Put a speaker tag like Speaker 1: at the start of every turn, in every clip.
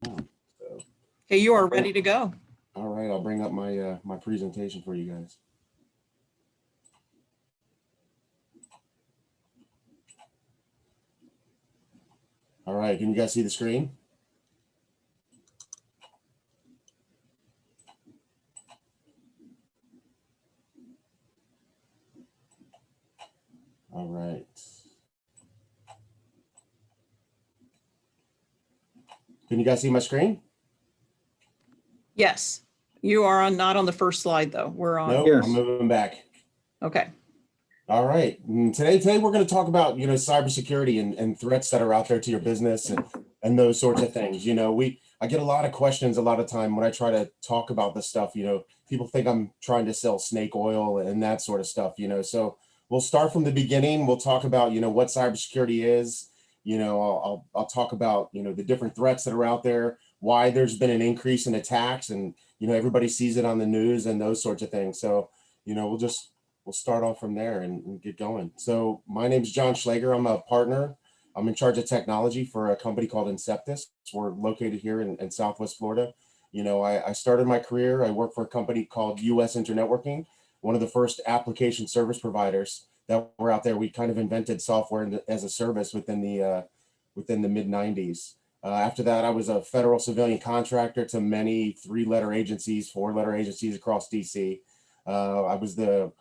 Speaker 1: So,
Speaker 2: Okay, you are ready to go.
Speaker 1: all right, I'll bring up my my presentation for you guys. All right, can you guys see the screen? All right. Can you guys see my screen?
Speaker 2: Yes, you are on, not on the first slide though. We're on.
Speaker 1: Nope,
Speaker 3: Yes.
Speaker 1: I'm moving back.
Speaker 2: Okay.
Speaker 1: All right. Today we're going to talk about, cybersecurity and threats that are out there to your business and those sorts of things. I get a lot of questions a lot of time when I try to talk about this stuff. People think I'm trying to sell snake oil and that sort of stuff. So we'll start from the beginning. We'll talk about, what cybersecurity is. I'll talk about, the different threats that are out there, why there's been an increase in attacks, and everybody sees it on the news and those sorts of things. So we'll start off from there and get going. So my name is John Schlager. I'm a partner. I'm in charge of technology for a company called Inceptus. We're located here in Southwest Florida. I started my career. I worked for a company called US Internetworking, one of the first application service providers that were out there. We kind of invented software as a service within the mid 90s. After that, I was a federal civilian contractor to many 3-letter agencies, 4-letter agencies across DC. I was the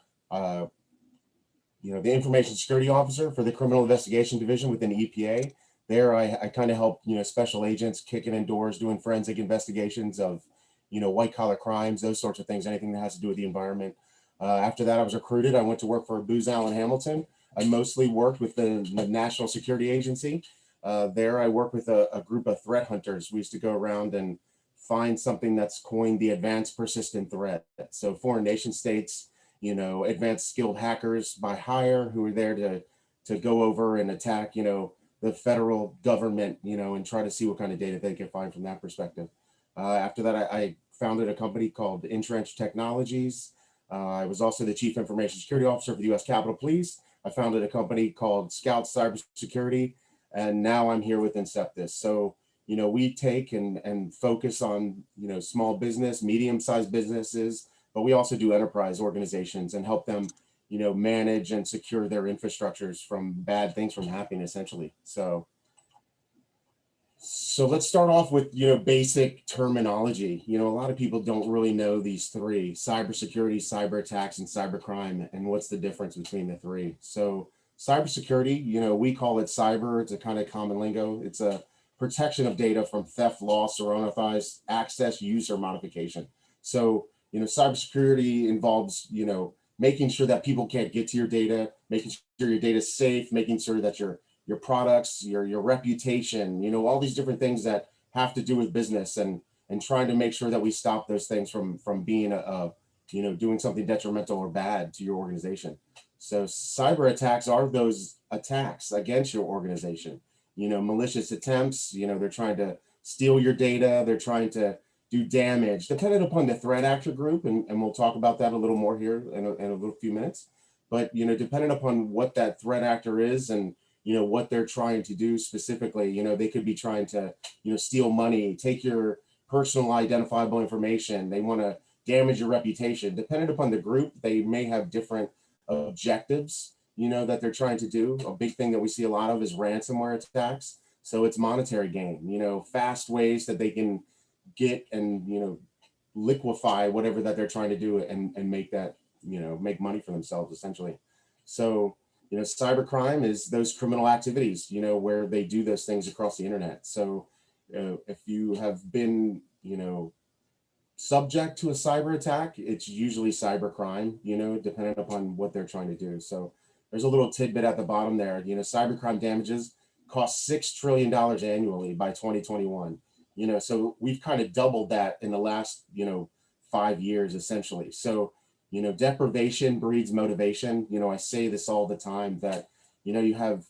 Speaker 1: information security officer for the criminal investigation division within the EPA. There, I kind of helped, special agents kicking in doors, doing forensic investigations of, white collar crimes, those sorts of things, anything that has to do with the environment. After that, I was recruited. I went to work for Booz Allen Hamilton. I mostly worked with the National Security Agency. There, I worked with a group of threat hunters. We used to go around and find something that's coined the advanced persistent threat. So foreign nation states, advanced skilled hackers by hire who are there to go over and attack, the federal government, and try to see what kind of data they can find from that perspective. After that, I founded a company called Entrenched Technologies. I was also the chief information security officer for the U.S. Capitol Police. I founded a company called Scout Cybersecurity, and now I'm here with Inceptus. So, we take and focus on, small business, medium-sized businesses, but we also do enterprise organizations and help them, manage and secure their infrastructures from bad things from happening, essentially. So let's start off with, basic terminology. A lot of people don't really know these three: cybersecurity, cyber attacks, and cybercrime, and what's the difference between the three. So cybersecurity, we call it cyber. It's a kind of common lingo. It's a protection of data from theft, loss, or unauthorized access, use, or modification. So, cybersecurity involves, making sure that people can't get to your data, making sure your data is safe, making sure that your products, your reputation, all these different things that have to do with business, and trying to make sure that we stop those things from being doing something detrimental or bad to your organization. So cyber attacks are those attacks against your organization. Malicious attempts, they're trying to steal your data, they're trying to do damage, depending upon the threat actor group, and we'll talk about that a little more here in a little few minutes. But depending upon what that threat actor is and what they're trying to do specifically, they could be trying to steal money, take your personal identifiable information. They want to damage your reputation. Depending upon the group, they may have different objectives that they're trying to do. A big thing that we see a lot of is ransomware attacks. So it's monetary gain, fast ways that they can get and liquefy whatever that they're trying to do and make that make money for themselves, essentially. So cybercrime is those criminal activities where they do those things across the internet. So if you have been subject to a cyber attack, it's usually cybercrime, depending upon what they're trying to do. So there's a little tidbit at the bottom there. Cybercrime damages cost $6 trillion annually by 2021. So we've kind of doubled that in the last, 5 years, essentially. So, deprivation breeds motivation. I say this all the time that, you have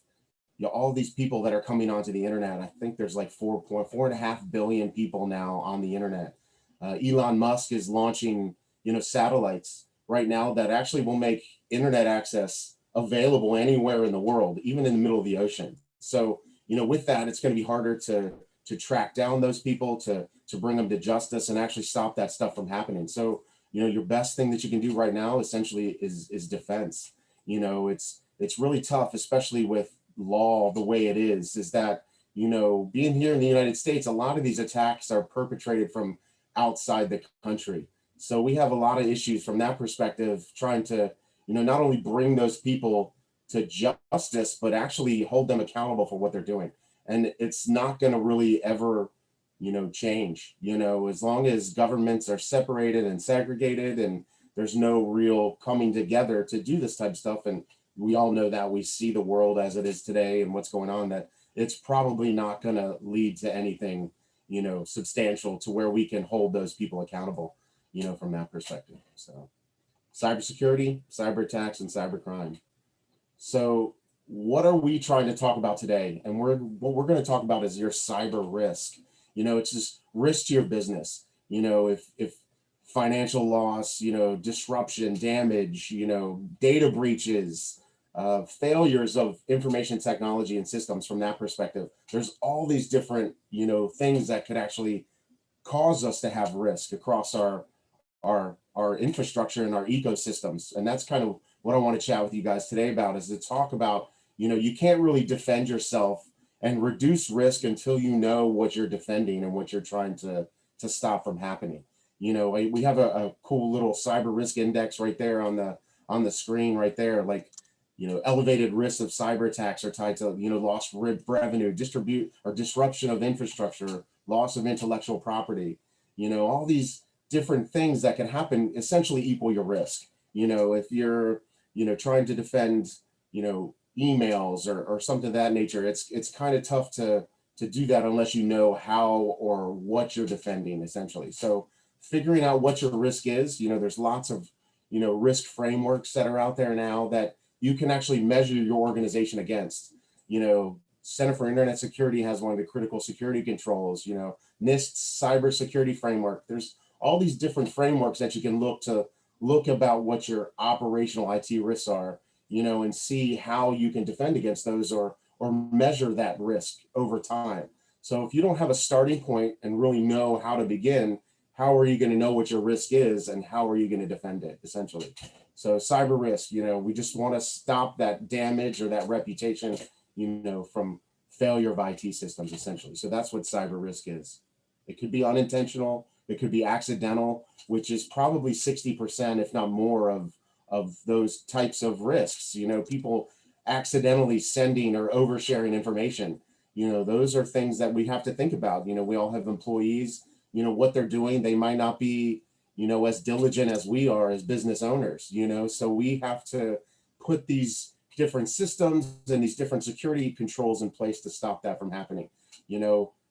Speaker 1: all these people that are coming onto the internet. I think there's like 4.5 billion people now on the internet. Elon Musk is launching, satellites right now that actually will make internet access available anywhere in the world, even in the middle of the ocean. So, with that, it's going to be harder to track down those people, to bring them to justice and actually stop that stuff from happening. So, your best thing that you can do right now essentially is defense. It's really tough, especially with law the way it is that, being here in the United States, a lot of these attacks are perpetrated from outside the country. So we have a lot of issues from that perspective, trying to, not only bring those people to justice, but actually hold them accountable for what they're doing. And it's not going to really ever, change, as long as governments are separated and segregated and there's no real coming together to do this type of stuff. And we all know that we see the world as it is today and what's going on, that it's probably not going to lead to anything, substantial to where we can hold those people accountable, from that perspective. So cybersecurity, cyber attacks, and cybercrime. So what are we trying to talk about today? And what we're going to talk about is your cyber risk. It's just risk to your business. If financial loss, disruption, damage, data breaches, failures of information technology and systems from that perspective, there's all these different, things that could actually cause us to have risk across our infrastructure and our ecosystems. And that's kind of what I want to chat with you guys today about, is to talk about, you can't really defend yourself and reduce risk until you know what you're defending and what you're trying to stop from happening. We have a cool little cyber risk index right there on the screen right there. Like, elevated risks of cyber attacks are tied to, lost revenue, disruption of infrastructure, loss of intellectual property, all these different things that can happen essentially equal your risk. If you're, trying to defend, emails or something of that nature, it's kind of tough to do that unless you know how or what you're defending, essentially. So figuring out what your risk is, there's lots of, risk frameworks that are out there now that you can actually measure your organization against. Center for Internet Security has one of the critical security controls, NIST cybersecurity framework. There's all these different frameworks that you can look about what your operational IT risks are, and see how you can defend against those or measure that risk over time. So if you don't have a starting point and really know how to begin, how are you going to know what your risk is and how are you going to defend it, essentially? So cyber risk, we just want to stop that damage or that reputation, from failure of IT systems, essentially. So that's what cyber risk is. It could be unintentional, it could be accidental, which is probably 60%, if not more, of those types of risks. People accidentally sending or oversharing information. Those are things that we have to think about. We all have employees, what they're doing. They might not be, as diligent as we are as business owners, so we have to put these different systems and these different security controls in place to stop that from happening.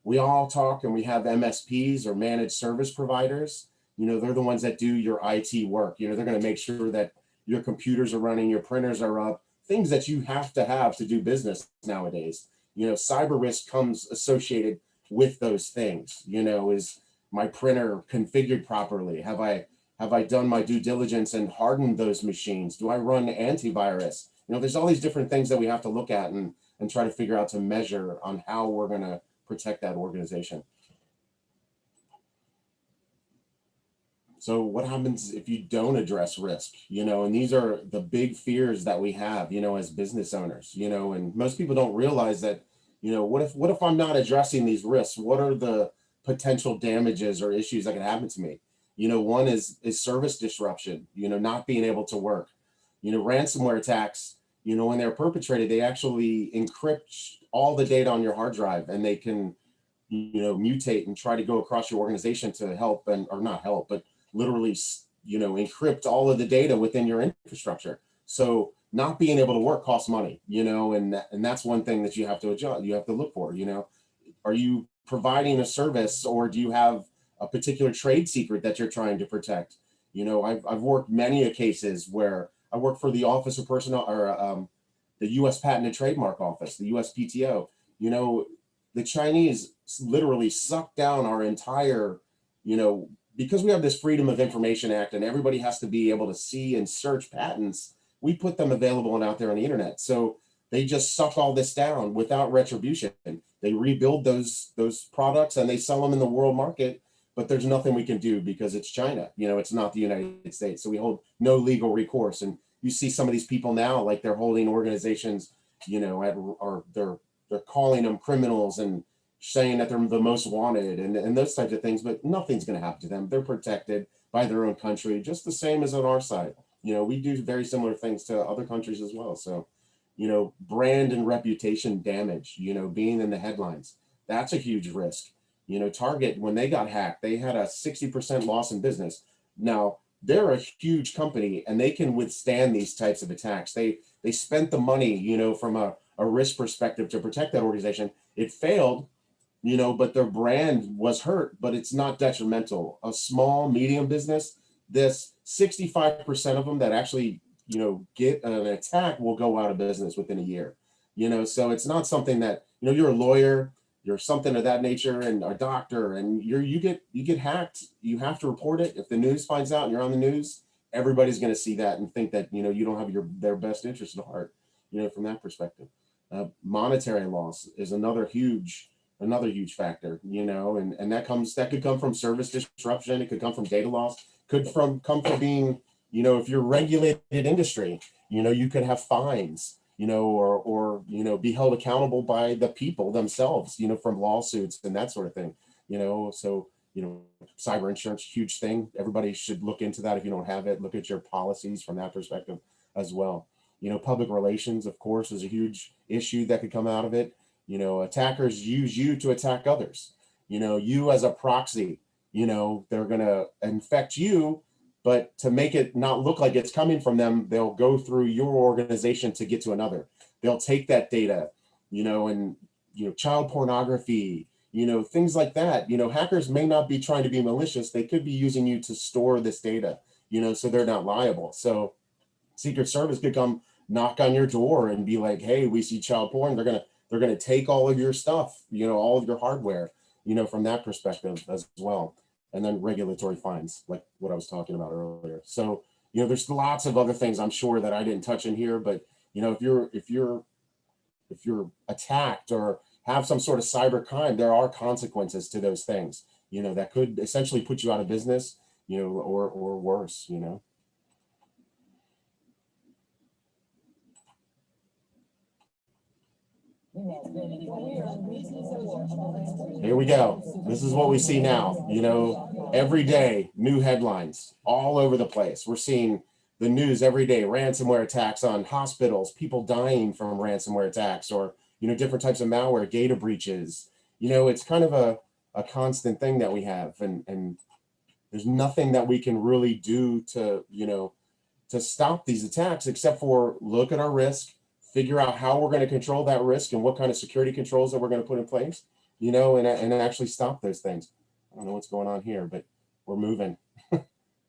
Speaker 1: We all talk and we have MSPs or managed service providers. They're the ones that do your IT work. They're going to make sure that your computers are running, your printers are up, things that you have to do business nowadays. Cyber risk comes associated with those things. Is my printer configured properly? Have I done my due diligence and hardened those machines? Do I run antivirus? There's all these different things that we have to look at and try to figure out to measure on how we're going to protect that organization. So what happens if you don't address risk? And these are the big fears that we have, as business owners, and most people don't realize that, what if I'm not addressing these risks? What are the potential damages or issues that can happen to me? One is service disruption, not being able to work. Ransomware attacks, when they're perpetrated, they actually encrypt all the data on your hard drive, and they can, mutate and try to go across your organization to help or not help, but literally, encrypt all of the data within your infrastructure. So not being able to work costs money, and that's one thing that you have to adjust. You have to look for, are you providing a service, or do you have a particular trade secret that you're trying to protect? I've worked many cases where I work for the Office of Personnel, or the U.S. Patent and Trademark Office, the USPTO. The Chinese literally suck down our entire, because we have this Freedom of Information Act and everybody has to be able to see and search patents, we put them available and out there on the internet. So they just suck all this down without retribution. they rebuild those products and they sell them in the world market, but there's nothing we can do because it's China. It's not the United States. So we hold no legal recourse. And you see some of these people now, like they're holding organizations, they're calling them criminals and saying that they're the most wanted and those types of things, but nothing's going to happen to them. They're protected by their own country, just the same as on our side. We do very similar things to other countries as well. So, brand and reputation damage, being in the headlines, that's a huge risk. Target, when they got hacked, they had a 60% loss in business. Now, they're a huge company and they can withstand these types of attacks. They spent the money, from a risk perspective to protect that organization. It failed, but their brand was hurt, but it's not detrimental. A small, medium business, this 65% of them that actually, get an attack will go out of business within a year. So it's not something that, you're a lawyer, you're something of that nature, and a doctor, and you get hacked, you have to report it. If the news finds out and you're on the news, everybody's going to see that and think that, you don't have their best interest at heart, from that perspective. Monetary loss is another huge factor, and that could come from service disruption. It could come from data loss, come from being, if you're regulated industry, you could have fines, or be held accountable by the people themselves, from lawsuits and that sort of thing, so, cyber insurance, huge thing. Everybody should look into that. If you don't have it, look at your policies from that perspective as well. Public relations, of course, is a huge issue that could come out of it. Attackers use you to attack others. You as a proxy, they're going to infect you, but to make it not look like it's coming from them, they'll go through your organization to get to another. They'll take that data, and, child pornography, things like that. Hackers may not be trying to be malicious. They could be using you to store this data, so they're not liable. So Secret Service could come knock on your door and be like, hey, we see child porn. They're going to take all of your stuff, all of your hardware, from that perspective as well. And then regulatory fines, like what I was talking about earlier. So, there's lots of other things I'm sure that I didn't touch in here, but, if you're attacked or have some sort of cyber crime, there are consequences to those things, that could essentially put you out of business, or worse, Here we go. This is what we see now. Every day, new headlines all over the place. We're seeing the news every day, ransomware attacks on hospitals, people dying from ransomware attacks, or, different types of malware, data breaches. It's kind of a constant thing that we have. And there's nothing that we can really do to stop these attacks except for look at our risk, figure out how we're going to control that risk and what kind of security controls that we're going to put in place, and actually stop those things. I don't know what's going on here, but we're moving.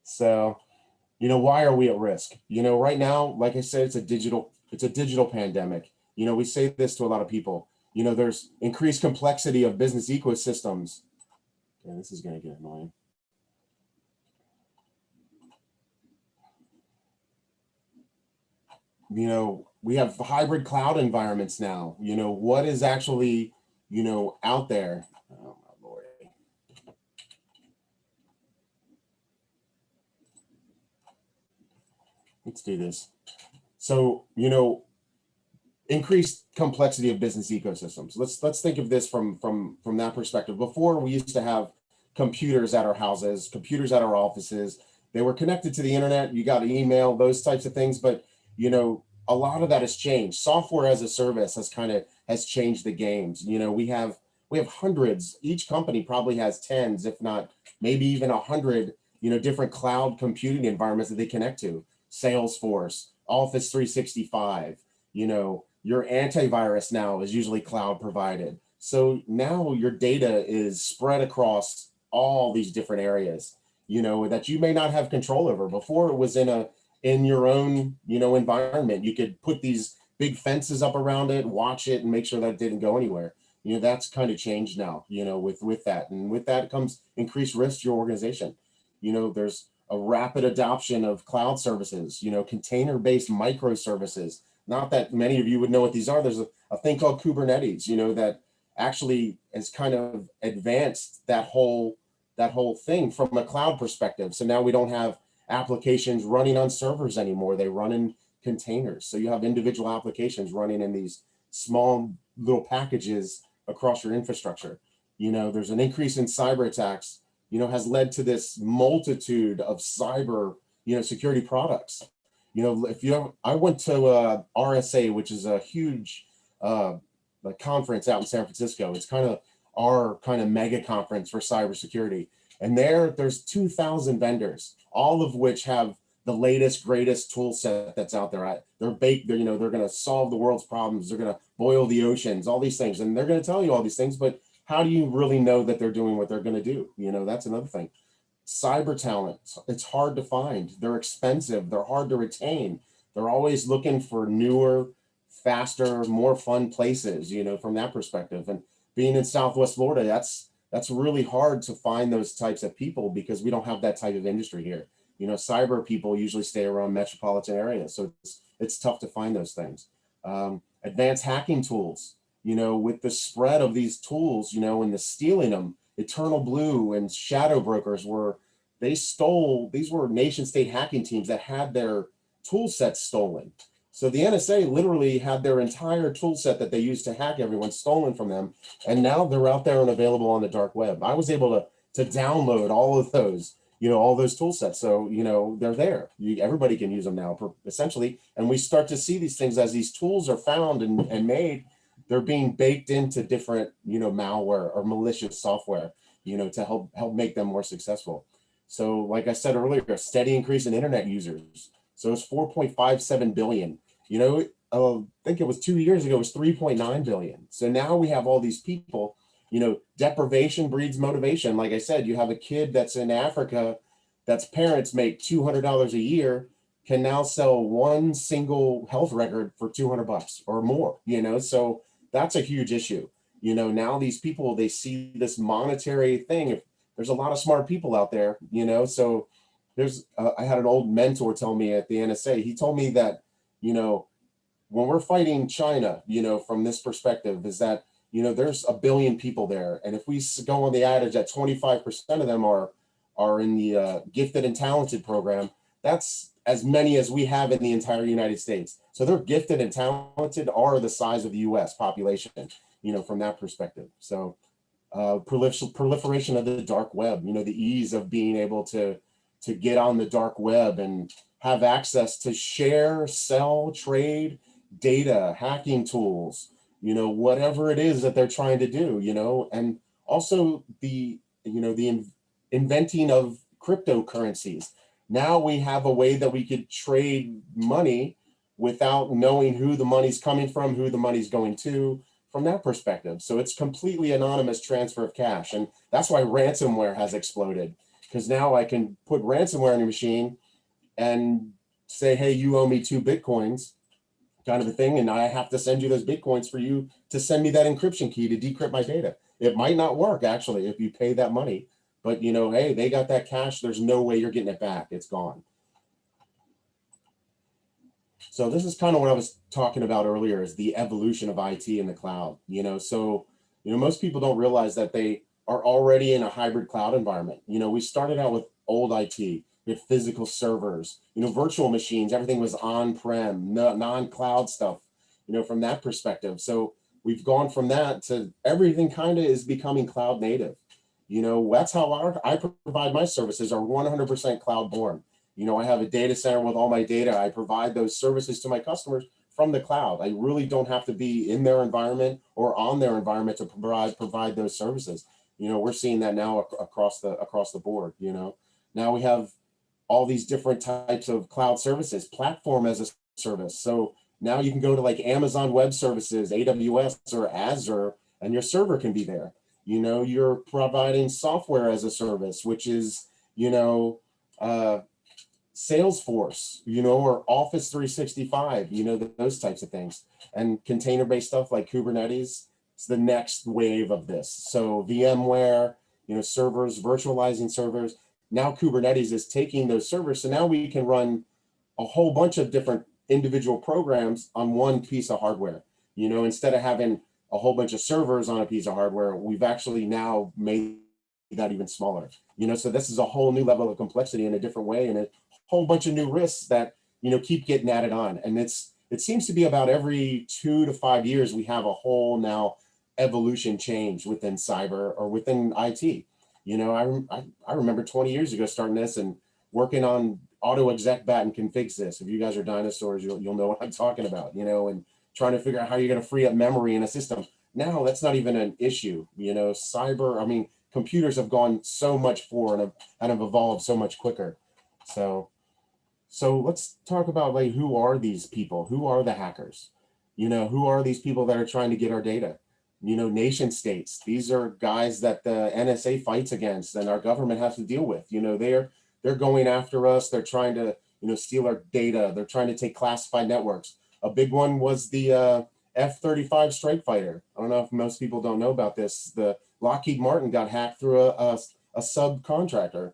Speaker 1: So, why are we at risk? Right now, like I said, it's a digital pandemic. We say this to a lot of people. There's increased complexity of business ecosystems. Yeah, this is going to get annoying. We have hybrid cloud environments now. What is actually, out there? Oh my Lord. Let's do this. So, increased complexity of business ecosystems. Let's think of this from that perspective. Before, we used to have computers at our houses, computers at our offices. They were connected to the internet. You got an email, those types of things. But a lot of that has changed. Software as a service has changed the games. We have hundreds. Each company probably has tens, if not maybe even 100, different cloud computing environments that they connect to. Salesforce, Office 365. Your antivirus now is usually cloud provided. So now your data is spread across all these different areas, that you may not have control over. Before, it was in your own, environment. You could put these big fences up around it, watch it, and make sure that it didn't go anywhere. That's kind of changed now, with that. And with that comes increased risk to your organization. There's a rapid adoption of cloud services, container-based microservices. Not that many of you would know what these are. There's a thing called Kubernetes, that actually has kind of advanced that whole thing from a cloud perspective. So now we don't have applications running on servers anymore. They run in containers. So you have individual applications running in these small little packages across your infrastructure. There's an increase in cyber attacks, has led to this multitude of cyber, security products. If I went to RSA, which is a huge like conference out in San Francisco. It's kind of our kind of mega conference for cybersecurity. And there's 2,000 vendors, all of which have the latest, greatest tool set that's out there. They're baked, they're going to solve the world's problems. They're going to boil the oceans, all these things. And they're going to tell you all these things, but how do you really know that they're doing what they're going to do? That's another thing. Cyber talent, it's hard to find. They're expensive. They're hard to retain. They're always looking for newer, faster, more fun places, from that perspective. And being in Southwest Florida, that's really hard to find those types of people because we don't have that type of industry here. Cyber people usually stay around metropolitan areas, so it's tough to find those things. Advanced hacking tools, with the spread of these tools, and the stealing them, Eternal Blue and Shadow Brokers these were nation state hacking teams that had their tool sets stolen. So the NSA literally had their entire tool set that they used to hack everyone stolen from them. And now they're out there and available on the dark web. I was able to download all of those, all those tool sets. So, they're there. Everybody can use them now, essentially. And we start to see these things as these tools are found and made, they're being baked into different, malware or malicious software, to help make them more successful. So like I said earlier, a steady increase in internet users. So it's 4.57 billion. I think it was 2 years ago, it was 3.9 billion. So now we have all these people, deprivation breeds motivation. Like I said, you have a kid that's in Africa, that's parents make $200 a year, can now sell one single health record for $200 or more, so that's a huge issue. Now these people, they see this monetary thing. If there's a lot of smart people out there, so I had an old mentor tell me at the NSA, he told me that, when we're fighting China, from this perspective is that, there's a billion people there. And if we go on the adage that 25% of them are in the gifted and talented program, that's as many as we have in the entire United States. So they're gifted and talented are the size of the US population, from that perspective. So proliferation of the dark web, the ease of being able to get on the dark web and have access to share, sell, trade, data, hacking tools, whatever it is that they're trying to do, and also the inventing of cryptocurrencies. Now we have a way that we could trade money without knowing who the money's coming from, who the money's going to, from that perspective. So it's completely anonymous transfer of cash. And that's why ransomware has exploded, because now I can put ransomware in your machine and say, hey, you owe me 2 Bitcoins, kind of a thing. And I have to send you those Bitcoins for you to send me that encryption key to decrypt my data. It might not work actually if you pay that money, but hey, they got that cash. There's no way you're getting it back. It's gone. So this is kind of what I was talking about earlier, is the evolution of IT in the cloud. So most people don't realize that they are already in a hybrid cloud environment. We started out with old IT. We had physical servers, virtual machines, everything was on-prem, non-cloud stuff, from that perspective. So we've gone from that to everything kind of is becoming cloud native. That's how I provide my services are 100% cloud born. I have a data center with all my data. I provide those services to my customers from the cloud. I really don't have to be in their environment or on their environment to provide those services. We're seeing that now across the board. Now we have all these different types of cloud services, platform as a service. So now you can go to like Amazon Web Services, AWS or Azure, and your server can be there. You're providing software as a service, which is, Salesforce, or Office 365, those types of things. And container-based stuff like Kubernetes, it's the next wave of this. So VMware, servers, virtualizing servers. Now Kubernetes is taking those servers. So now we can run a whole bunch of different individual programs on one piece of hardware. Instead of having a whole bunch of servers on a piece of hardware. We've actually now made that even smaller. So this is a whole new level of complexity in a different way, and a whole bunch of new risks that keep getting added on. And it seems to be about every 2 to 5 years we have a whole now evolution change within cyber or within IT. I remember 20 years ago starting this and working on auto exec bat and config this. If you guys are dinosaurs, you'll know what I'm talking about. And trying to figure out how you're going to free up memory in a system. Now that's not even an issue. Computers have gone so much forward and have evolved so much quicker. So let's talk about like, who are these people? Who are the hackers? Who are these people that are trying to get our data? Nation states. These are guys that the NSA fights against and our government has to deal with. They're going after us. They're trying to steal our data. They're trying to take classified networks. A big one was the F-35 strike fighter. I don't know if most people don't know about this. The Lockheed Martin got hacked through a subcontractor.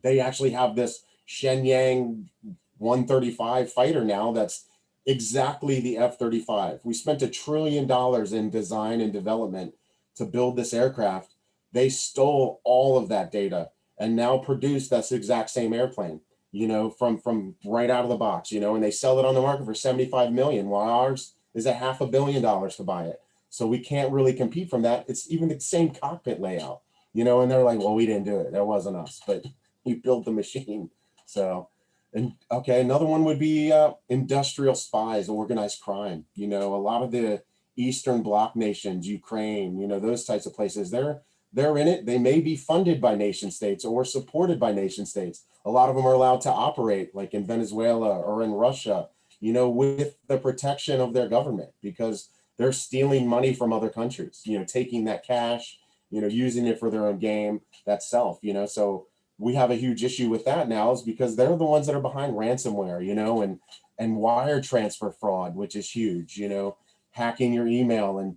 Speaker 1: They actually have this Shenyang 135 fighter now that's exactly the F-35. We spent $1 trillion in design and development to build this aircraft. They stole all of that data and now produce this exact same airplane, from right out of the box, and they sell it on the market for 75 million, while ours is at $500 million to buy it. So we can't really compete from that. It's even the same cockpit layout, and they're like, well, we didn't do it. That wasn't us, but we built the machine. So, and okay, another one would be industrial spies, organized crime. A lot of the Eastern Bloc nations, Ukraine, those types of places, they're in it. They may be funded by nation states or supported by nation states. A lot of them are allowed to operate, like in Venezuela or in Russia, with the protection of their government, because they're stealing money from other countries, taking that cash, using it for their own game, that self, so we have a huge issue with that now, is because they're the ones that are behind ransomware, and wire transfer fraud, which is huge, hacking your email and,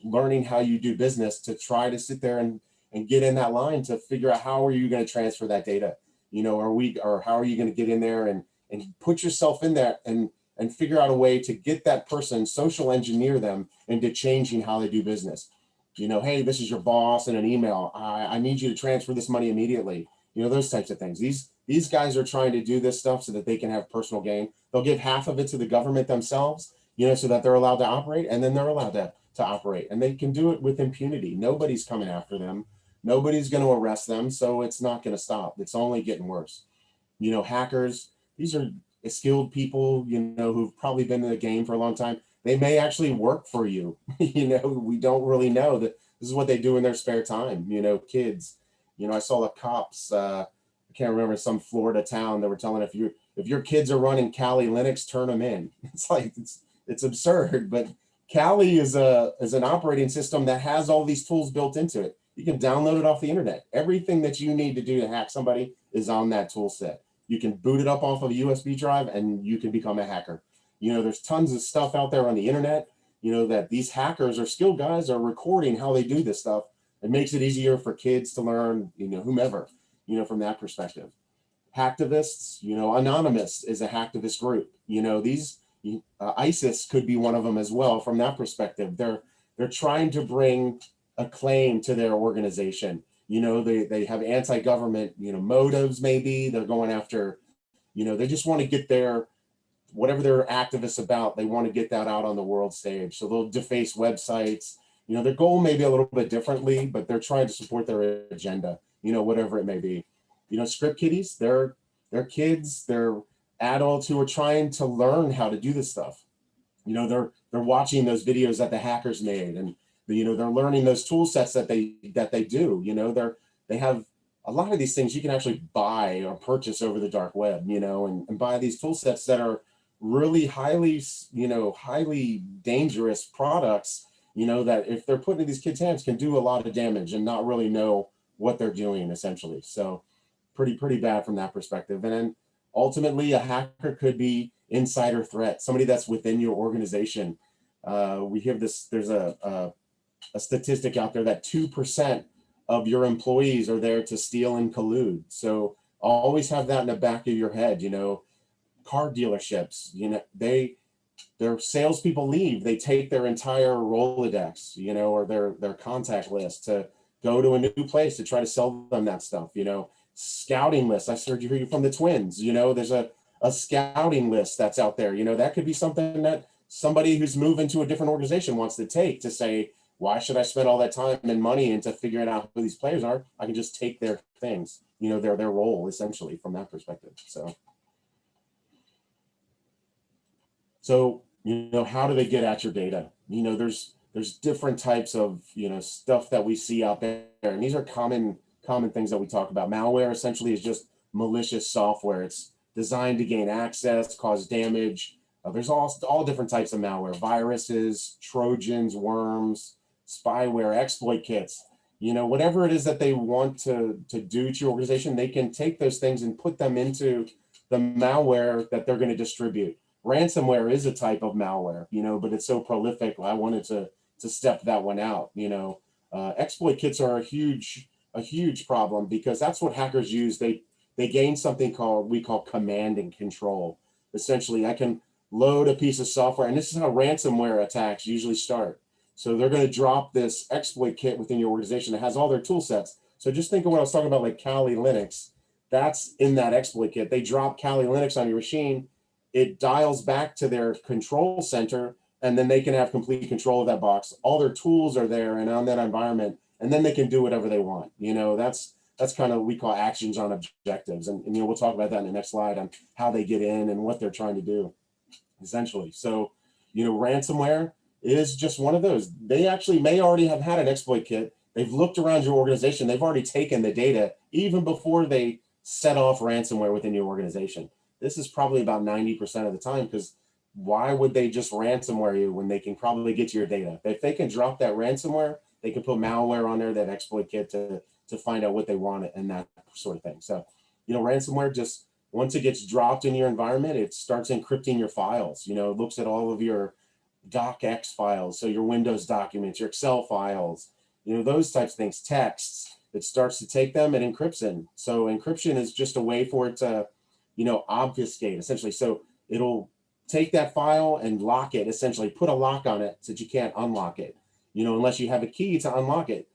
Speaker 1: learning how you do business to try to sit there and get in that line to figure out how are you going to transfer that data, or how are you going to get in there and put yourself in there and figure out a way to get that person, social engineer them into changing how they do business. Hey, this is your boss in an email. I need you to transfer this money immediately. Those types of things. These guys are trying to do this stuff so that they can have personal gain. They'll give half of it to the government themselves, so that they're allowed to operate, and then they're allowed to operate, and they can do it with impunity. Nobody's coming after them. Nobody's going to arrest them. So it's not going to stop. It's only getting worse. Hackers, these are skilled people, who've probably been in the game for a long time. They may actually work for you. We don't really know that this is what they do in their spare time. Kids, I saw the cops, I can't remember, some Florida town that were telling if your kids are running Kali Linux, turn them in. It's like, it's absurd, but Kali is an operating system that has all these tools built into it. You can download it off the internet. Everything that you need to do to hack somebody is on that tool set. You can boot it up off of a USB drive and you can become a hacker. There's tons of stuff out there on the internet, that these hackers or skilled guys are recording how they do this stuff. It makes it easier for kids to learn, whomever, from that perspective. Hacktivists, Anonymous is a hacktivist group. These ISIS could be one of them as well from that perspective. They're trying to bring a claim to their organization. They have anti-government, motives maybe. They're going after, they just want to get whatever they're activists about, they want to get that out on the world stage. So they'll deface websites. Their goal may be a little bit differently, but they're trying to support their agenda, whatever it may be. Script kiddies, they're kids, they're adults who are trying to learn how to do this stuff. They're watching those videos that the hackers made, and they're learning those tool sets that they do. They have a lot of these things you can actually buy or purchase over the dark web, and buy these tool sets that are really highly dangerous products, that if they're put in these kids' hands can do a lot of damage and not really know what they're doing, essentially. So pretty bad from that perspective. And then ultimately a hacker could be insider threat, somebody that's within your organization. We hear this, there's a statistic out there that 2% of your employees are there to steal and collude. So always have that in the back of your head. Car dealerships, their salespeople leave, they take their entire Rolodex, or their contact list to go to a new place to try to sell them that stuff, scouting lists. I heard you from the Twins, there's a scouting list that's out there, that could be something that somebody who's moving to a different organization wants to take to say, why should I spend all that time and money into figuring out who these players are? I can just take their things, their role essentially from that perspective. So, how do they get at your data? There's different types of, stuff that we see out there. And these are common things that we talk about. Malware essentially is just malicious software. It's designed to gain access, cause damage. There's all different types of malware: viruses, Trojans, worms, spyware, exploit kits. Whatever it is that they want to do to your organization, they can take those things and put them into the malware that they're going to distribute. Ransomware is a type of malware, but it's so prolific. I wanted to step that one out. Exploit kits are a huge problem because that's what hackers use. They gain something we call command and control. Essentially, I can load a piece of software, and this is how ransomware attacks usually start. So they're going to drop this exploit kit within your organization that has all their tool sets. So just think of what I was talking about, like Kali Linux. That's in that exploit kit. They drop Kali Linux on your machine. It dials back to their control center, and then they can have complete control of that box. All their tools are there and on that environment, and then they can do whatever they want. That's kind of what we call actions on objectives. And we'll talk about that in the next slide on how they get in and what they're trying to do, essentially. So, ransomware is just one of those. They actually may already have had an exploit kit. They've looked around your organization. They've already taken the data even before they set off ransomware within your organization. This is probably about 90% of the time, because why would they just ransomware you when they can probably get to your data? If they can drop that ransomware, they can put malware on there, that exploit kit, to find out what they want and that sort of thing. So, ransomware, just once it gets dropped in your environment, it starts encrypting your files. It looks at all of your docx files, so your Windows documents, your Excel files, those types of things, texts. It starts to take them and encrypts them. So encryption is just a way for it to obfuscate, essentially. So it'll take that file and lock it, essentially put a lock on it so that you can't unlock it, unless you have a key to unlock it,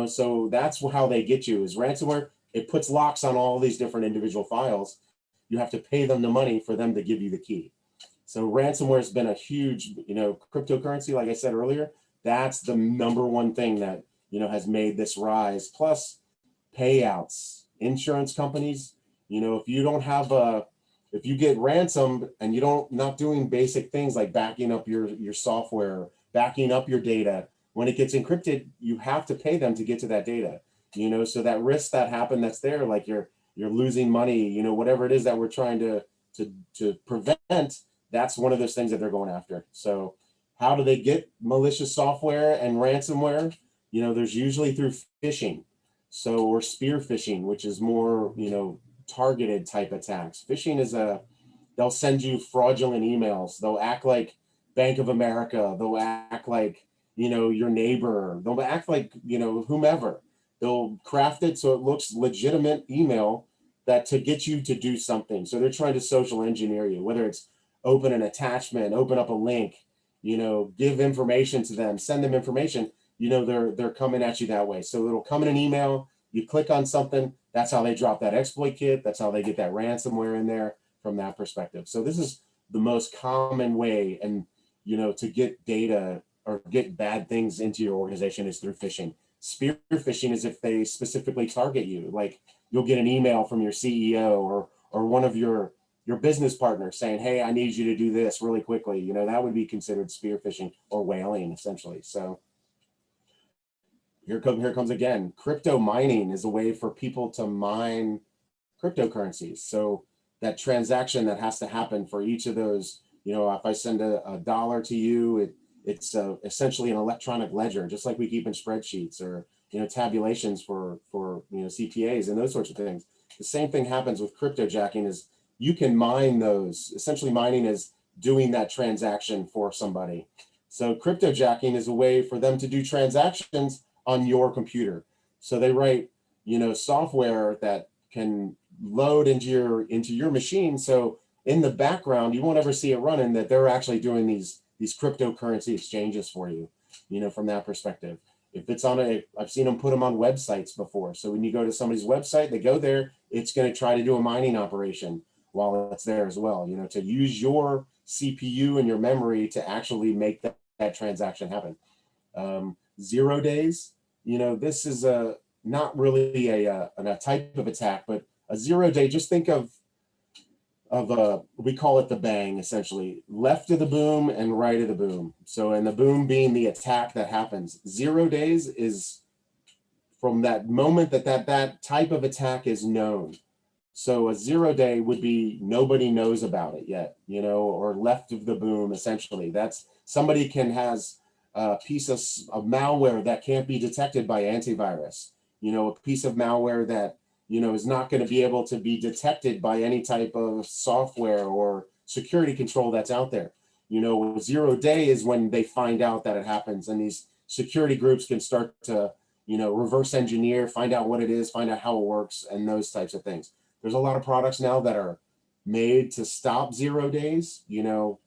Speaker 1: so that's how they get you, is ransomware. It puts locks on all these different individual files. You have to pay them the money for them to give you the key. So ransomware has been a huge, cryptocurrency, like I said earlier. That's the number one thing that, has made this rise. Plus payouts, insurance companies. If you don't have if you get ransomed and not doing basic things like backing up your software, backing up your data, when it gets encrypted, you have to pay them to get to that data. So that risk that happened, that's there, like you're losing money, whatever it is that we're trying to prevent, that's one of those things that they're going after. So how do they get malicious software and ransomware? There's usually through phishing. So, or spear phishing, which is more, targeted type attacks. Phishing is they'll send you fraudulent emails. They'll act like Bank of America. They'll act like, your neighbor. They'll act like, whomever. They'll craft it so it looks legitimate email that to get you to do something. So they're trying to social engineer you, whether it's open an attachment, open up a link, give information to them, send them information, they're coming at you that way. So it'll come in an email, you click on something, that's how they drop that exploit kit, that's how they get that ransomware in there from that perspective. So this is the most common way, and to get data or get bad things into your organization is through phishing. Spear phishing is if they specifically target you, like you'll get an email from your CEO or one of your business partners saying, hey, I need you to do this really quickly. That would be considered spear phishing or whaling, essentially. So here comes again. Crypto mining is a way for people to mine cryptocurrencies. So that transaction that has to happen for each of those, if I send a dollar to you, it's essentially an electronic ledger, just like we keep in spreadsheets or tabulations for CPAs and those sorts of things. The same thing happens with cryptojacking. Is you can mine those. Essentially, mining is doing that transaction for somebody. So cryptojacking is a way for them to do transactions on your computer. So they write software that can load into your machine. So in the background, you won't ever see it running, that they're actually doing these cryptocurrency exchanges for you, from that perspective. If it's on I've seen them put them on websites before. So when you go to somebody's website, they go there, it's going to try to do a mining operation while it's there as well, to use your CPU and your memory to actually make that transaction happen. 0 days, this is not really a type of attack, but a 0 day, just think of we call it the bang, essentially, left of the boom and right of the boom. So, and the boom being the attack that happens. 0 days is from that moment that type of attack is known. So a 0 day would be nobody knows about it yet, or left of the boom, essentially. That's somebody has a piece of malware that can't be detected by antivirus, a piece of malware that is not going to be able to be detected by any type of software or security control that's out there. 0 day is when they find out that it happens, and these security groups can start to, reverse engineer, find out what it is, find out how it works, and those types of things. There's a lot of products now that are made to stop 0 days, EDR,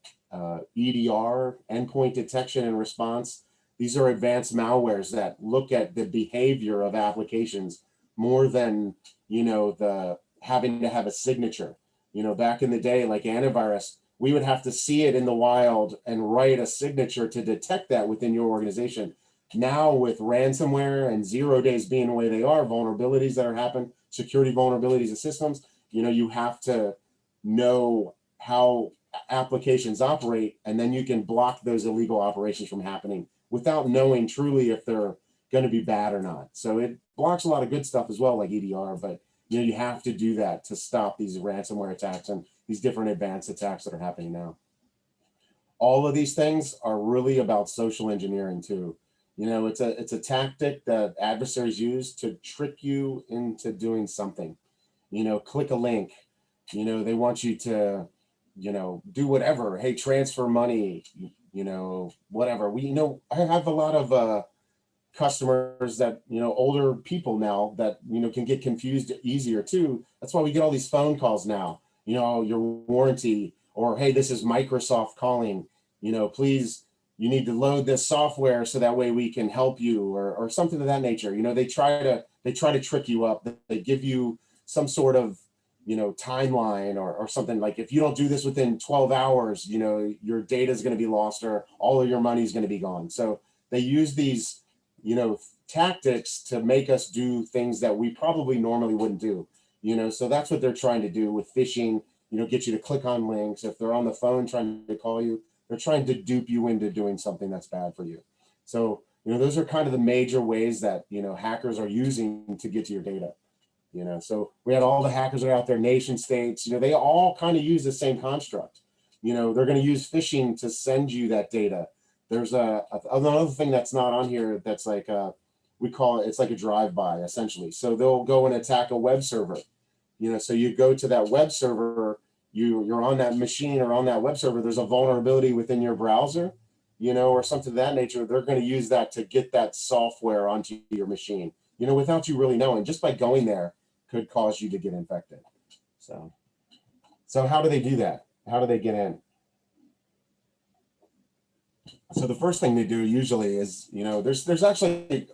Speaker 1: endpoint detection and response. These are advanced malwares that look at the behavior of applications more than, the having to have a signature. Back in the day, like antivirus, we would have to see it in the wild and write a signature to detect that within your organization. Now with ransomware and 0 days being the way they are, vulnerabilities that are happening, security vulnerabilities of systems, you have to know how applications operate, and then you can block those illegal operations from happening without knowing truly if they're going to be bad or not. So it blocks a lot of good stuff as well, like EDR, but you have to do that to stop these ransomware attacks and these different advanced attacks that are happening now. All of these things are really about social engineering too. It's a tactic that adversaries use to trick you into doing something. Click a link. They want you to, do whatever. Hey, transfer money. Whatever. I have a lot of customers that, older people now that, can get confused easier too. That's why we get all these phone calls now. Your warranty, or hey, this is Microsoft calling. Please, you need to load this software so that way we can help you, or something of that nature. They try to trick you up. They give you some sort of, timeline or something, like if you don't do this within 12 hours, your data is going to be lost, or all of your money is going to be gone. So they use these, tactics to make us do things that we probably normally wouldn't do. So that's what they're trying to do with phishing, get you to click on links. If they're on the phone trying to call you, they're trying to dupe you into doing something that's bad for you. So, those are kind of the major ways that, hackers are using to get to your data. So we had all the hackers that are out there, nation states, they all kind of use the same construct. They're going to use phishing to send you that data. There's another thing that's not on here that's like, we call it, it's like a drive-by essentially. So they'll go and attack a web server. So you go to that web server, you're on that machine or on that web server, there's a vulnerability within your browser, or something of that nature. They're going to use that to get that software onto your machine, without you really knowing. Just by going there could cause you to get infected. So how do they do that? How do they get in? So the first thing they do usually is, there's actually,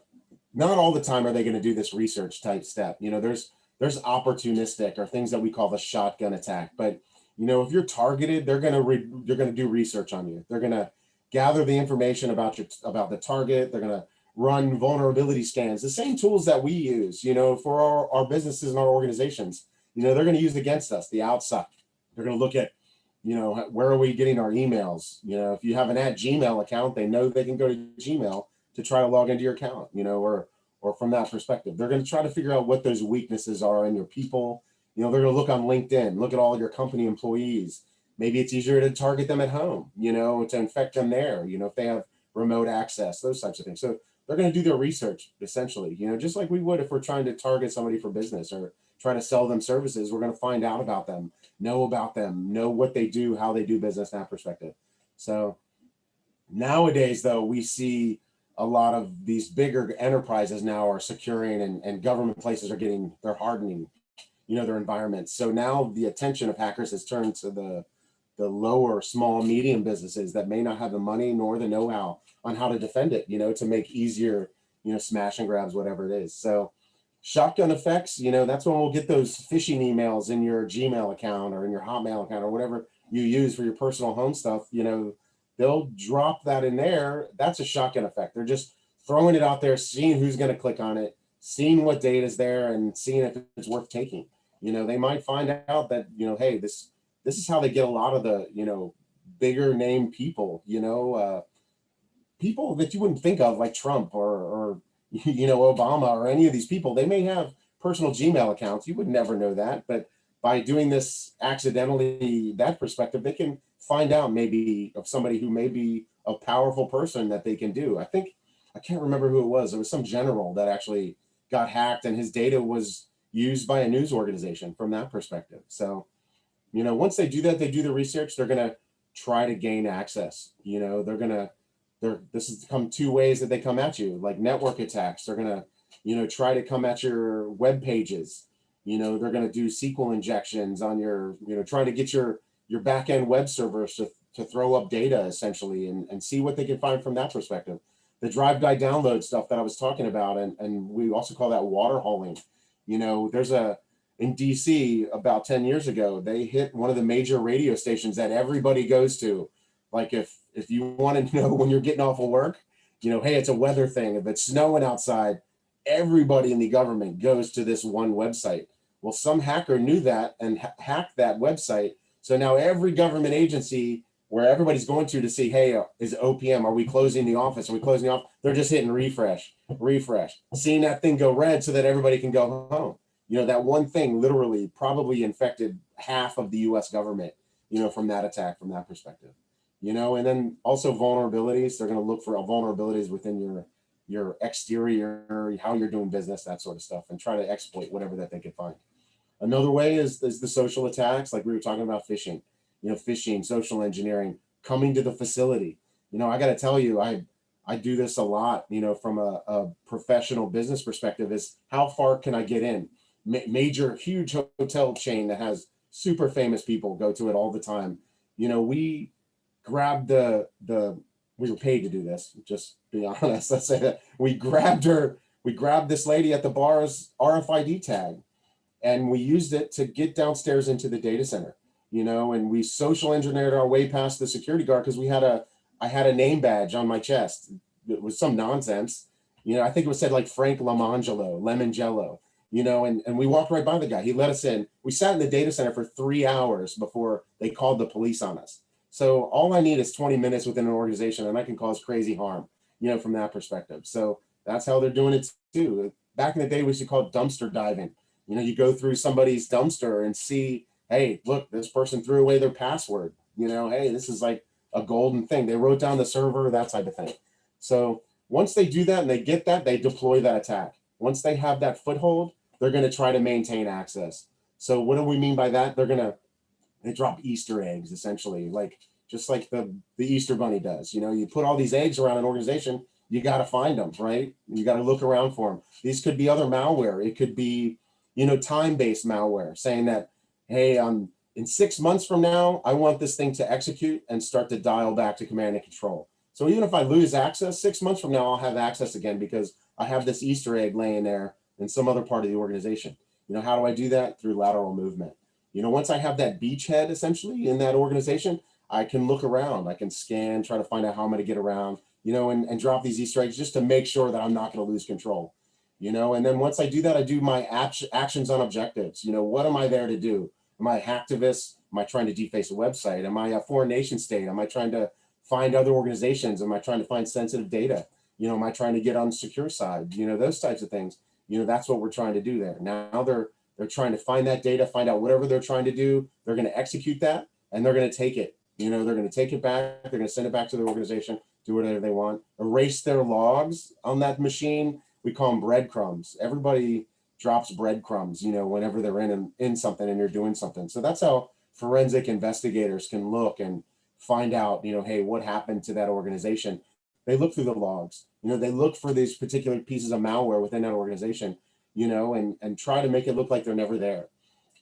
Speaker 1: not all the time are they going to do this research type step. There's opportunistic, or things that we call the shotgun attack. But, if you're targeted, they're going to do research on you. They're going to gather the information about the target. They're going to run vulnerability scans, the same tools that we use, for our businesses and our organizations. They're going to use against us, the outside. They're going to look at, where are we getting our emails? If you have an @Gmail account, they know they can go to Gmail to try to log into your account, or from that perspective. They're going to try to figure out what those weaknesses are in your people. They're going to look on LinkedIn, look at all your company employees. Maybe it's easier to target them at home, to infect them there, if they have remote access, those types of things. So they're going to do their research, essentially, just like we would if we're trying to target somebody for business or try to sell them services. We're going to find out about them, know what they do, how they do business, that perspective. So nowadays, though, we see a lot of these bigger enterprises now are securing, and government places are they're hardening. their environments. So now the attention of hackers has turned to the lower, small, medium businesses that may not have the money nor the know-how on how to defend it, to make easier, smash and grabs, whatever it is. So shotgun effects, that's when we'll get those phishing emails in your Gmail account or in your Hotmail account or whatever you use for your personal home stuff. They'll drop that in there. That's a shotgun effect. They're just throwing it out there, seeing who's going to click on it, seeing what data is there, and seeing if it's worth taking. They might find out that, hey, this is how they get a lot of the, bigger name people, people that you wouldn't think of, like Trump or Obama or any of these people. They may have personal Gmail accounts. You would never know that. But by doing this accidentally, that perspective, they can find out maybe of somebody who may be a powerful person that they can do. I can't remember who it was. It was some general that actually got hacked, and his data was used by a news organization from that perspective. So, once they do that, they do the research, they're going to try to gain access. This has come two ways that they come at you, like network attacks. They're going to, try to come at your web pages. They're going to do SQL injections on your, trying to get your back end web servers to throw up data essentially and see what they can find from that perspective. The drive-by download stuff that I was talking about, and we also call that water hauling. There's in DC about 10 years ago, they hit one of the major radio stations that everybody goes to. Like if you want to know when you're getting off of work, hey, it's a weather thing. If it's snowing outside, everybody in the government goes to this one website. Well, some hacker knew that and hacked that website. So now every government agency where everybody's going to see, hey, is it OPM? Are we closing the office? Are we closing the office? They're just hitting refresh, seeing that thing go red so that everybody can go home. That one thing literally probably infected half of the US government, from that attack, from that perspective. And then also vulnerabilities. They're going to look for vulnerabilities within your exterior, how you're doing business, that sort of stuff, and try to exploit whatever that they can find. Another way is the social attacks, like we were talking about phishing. Phishing, social engineering, coming to the facility. I got to tell you, I do this a lot, from a professional business perspective, is how far can I get in? Major, huge hotel chain that has super famous people go to it all the time. We grabbed we were paid to do this, just be honest. Let's say that we grabbed this lady at the bar's RFID tag, and we used it to get downstairs into the data center. And we social engineered our way past the security guard because I had a name badge on my chest. It was some nonsense. I think it was said like Frank Lemon-Jello, and we walked right by the guy. He let us in. We sat in the data center for 3 hours before they called the police on us. So all I need is 20 minutes within an organization and I can cause crazy harm, from that perspective. So that's how they're doing it too. Back in the day, we used to call it dumpster diving. You go through somebody's dumpster and see, hey, look, this person threw away their password. Hey, this is like a golden thing. They wrote down the server, that type of thing. So once they do that and they get that, they deploy that attack. Once they have that foothold, they're going to try to maintain access. So what do we mean by that? They drop Easter eggs, essentially, just like the Easter Bunny does. You put all these eggs around an organization, you got to find them, right? You got to look around for them. These could be other malware. It could be, time-based malware saying that, hey, in 6 months from now, I want this thing to execute and start to dial back to command and control. So even if I lose access, 6 months from now, I'll have access again because I have this Easter egg laying there in some other part of the organization. How do I do that? Through lateral movement. Once I have that beachhead essentially in that organization, I can look around, I can scan, try to find out how I'm going to get around, and drop these Easter eggs just to make sure that I'm not going to lose control. And then once I do that, I do my actions on objectives. What am I there to do? Am I a hacktivist? Am I trying to deface a website? Am I a foreign nation state? Am I trying to find other organizations? Am I trying to find sensitive data? Am I trying to get on the secure side? Those types of things. That's what we're trying to do there. Now they're trying to find that data, find out whatever they're trying to do. They're going to execute that and they're going to take it. They're going to take it back. They're going to send it back to the organization, do whatever they want, erase their logs on that machine. We call them breadcrumbs. Everybody drops breadcrumbs, whenever they're in something and you're doing something. So that's how forensic investigators can look and find out, hey, what happened to that organization? They look through the logs, they look for these particular pieces of malware within that organization, and try to make it look like they're never there.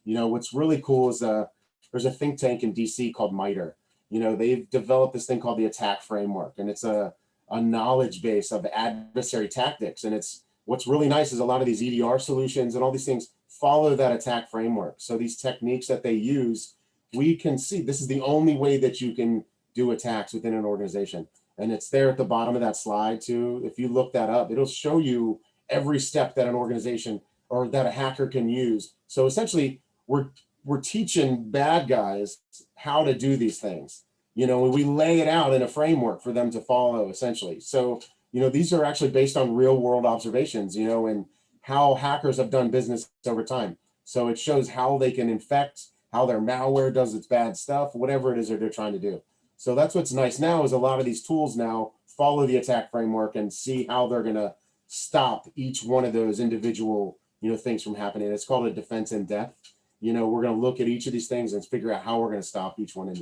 Speaker 1: What's really cool is there's a think tank in DC called MITRE. They've developed this thing called the attack framework, and it's a knowledge base of adversary tactics. And what's really nice is a lot of these EDR solutions and all these things follow that attack framework. So these techniques that they use, we can see this is the only way that you can do attacks within an organization. And it's there at the bottom of that slide too. If you look that up, it'll show you every step that an organization or that a hacker can use. So essentially, we're teaching bad guys how to do these things. We lay it out in a framework for them to follow, essentially. So, these are actually based on real world observations, and how hackers have done business over time. So it shows how they can infect, how their malware does its bad stuff, whatever it is that they're trying to do. So that's what's nice now is a lot of these tools now follow the attack framework and see how they're going to stop each one of those individual, things from happening. It's called a defense in depth. We're going to look at each of these things and figure out how we're going to stop each one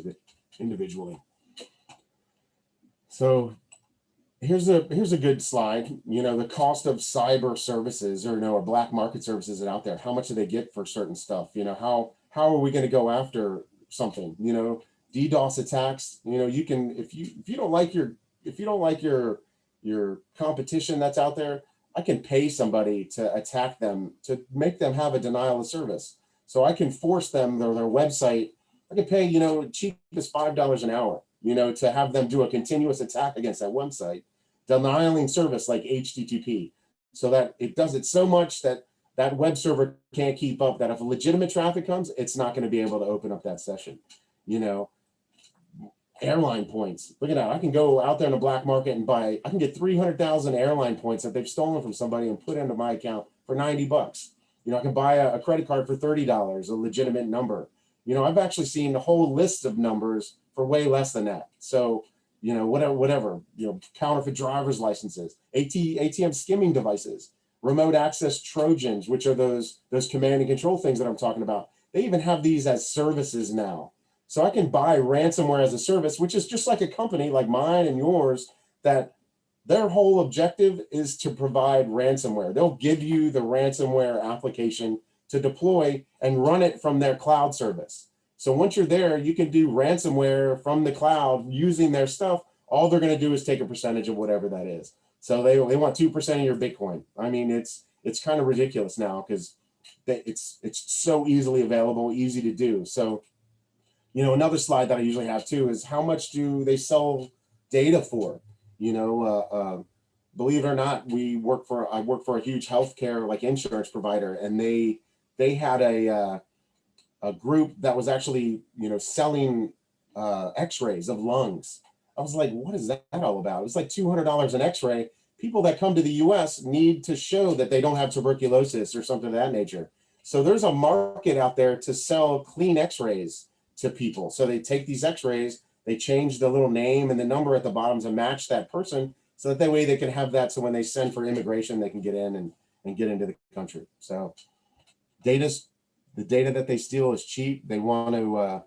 Speaker 1: individually. So here's a good slide. The cost of cyber services or black market services that are out there. How much do they get for certain stuff? How are we going to go after something? DDoS attacks. You can if you don't like your competition that's out there, I can pay somebody to attack them to make them have a denial of service. So I can force them their website. I can pay cheap as $5 an hour. To have them do a continuous attack against that website, denying service like HTTP, so that it does it so much that that web server can't keep up. That if legitimate traffic comes, it's not going to be able to open up that session. Airline points. Look at that. I can go out there in the black market and I can get 300,000 airline points that they've stolen from somebody and put into my account for $90. I can buy a credit card for $30, a legitimate number. I've actually seen a whole list of numbers for way less than that. So, whatever, counterfeit driver's licenses, ATM skimming devices, remote access Trojans, which are those command and control things that I'm talking about. They even have these as services now. So I can buy ransomware as a service, which is just like a company like mine and yours, that their whole objective is to provide ransomware. They'll give you the ransomware application to deploy and run it from their cloud service. So once you're there, you can do ransomware from the cloud using their stuff. All they're going to do is take a percentage of whatever that is. So they want 2% of your Bitcoin. I mean, it's kind of ridiculous now because it's so easily available, easy to do. So, another slide that I usually have too is how much do they sell data for? Believe it or not, I work for a huge healthcare like insurance provider, and they had a group that was actually selling X-rays of lungs. I was like, what is that all about? It was like $200 an X-ray. People that come to the U.S. need to show that they don't have tuberculosis or something of that nature. So there's a market out there to sell clean X-rays to people. So they take these X-rays, they change the little name and the number at the bottom to match that person, so that way they can have that. So when they send for immigration, they can get in and get into the country. So the data that they steal is cheap. They want to,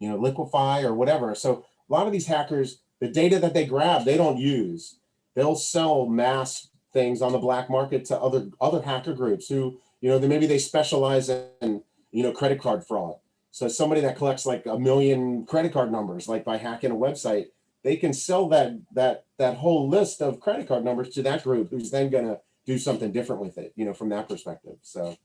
Speaker 1: liquefy or whatever. So a lot of these hackers, the data that they grab, they don't use. They'll sell mass things on the black market to other hacker groups who, maybe they specialize in, credit card fraud. So somebody that collects like 1 million credit card numbers, like by hacking a website, they can sell that whole list of credit card numbers to that group, who's then going to do something different with it, from that perspective. So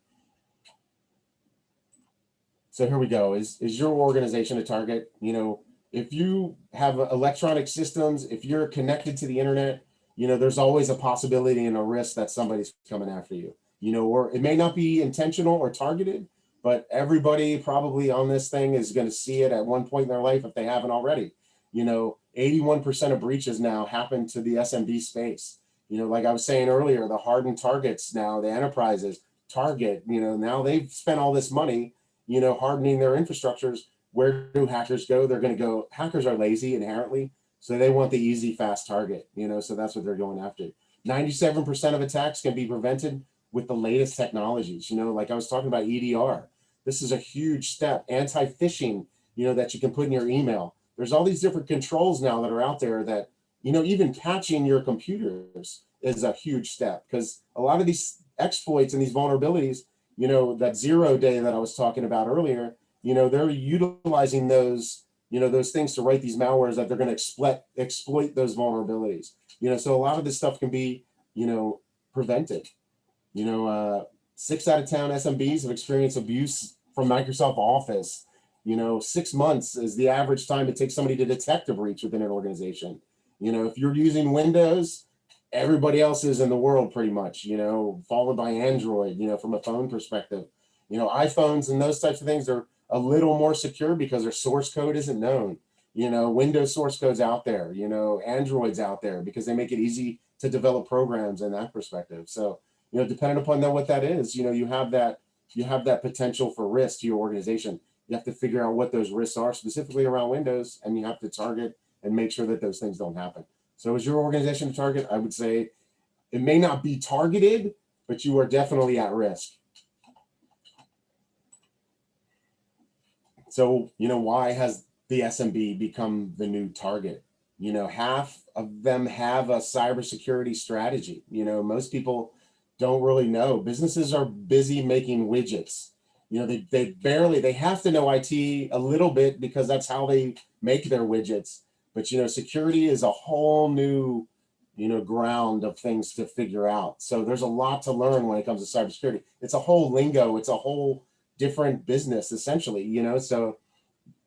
Speaker 1: here we go. Is your organization a target? If you have electronic systems, if you're connected to the internet, there's always a possibility and a risk that somebody's coming after you, or it may not be intentional or targeted, but everybody probably on this thing is going to see it at one point in their life if they haven't already. 81% of breaches now happen to the SMB space. Like I was saying earlier, the hardened targets now, the enterprises target, now they've spent all this money, hardening their infrastructures. Where do hackers go? They're going to go, hackers are lazy inherently, so they want the easy, fast target, so that's what they're going after. 97% of attacks can be prevented with the latest technologies, like I was talking about EDR. This is a huge step. Anti-phishing, that you can put in your email. There's all these different controls now that are out there that, even patching your computers is a huge step, because a lot of these exploits and these vulnerabilities, that 0 day that I was talking about earlier, they're utilizing those, those things to write these malwares that they're going to exploit those vulnerabilities. So a lot of this stuff can be, prevented. 6 out of 10 SMBs have experienced abuse from Microsoft Office. 6 months is the average time it takes somebody to detect a breach within an organization. If you're using Windows, everybody else is in the world pretty much, followed by Android, from a phone perspective. iPhones and those types of things are a little more secure because their source code isn't known. Windows source code's out there, Android's out there because they make it easy to develop programs in that perspective. So, depending upon what that is, you have that potential for risk to your organization. You have to figure out what those risks are specifically around Windows, and you have to target and make sure that those things don't happen. So is your organization a target? I would say it may not be targeted, but you are definitely at risk. So, why has the SMB become the new target? Half of them have a cybersecurity strategy. Most people don't really know. Businesses are busy making widgets. They have to know IT a little bit because that's how they make their widgets. But, security is a whole new, ground of things to figure out. So there's a lot to learn when it comes to cybersecurity. It's a whole lingo. It's a whole different business, essentially, so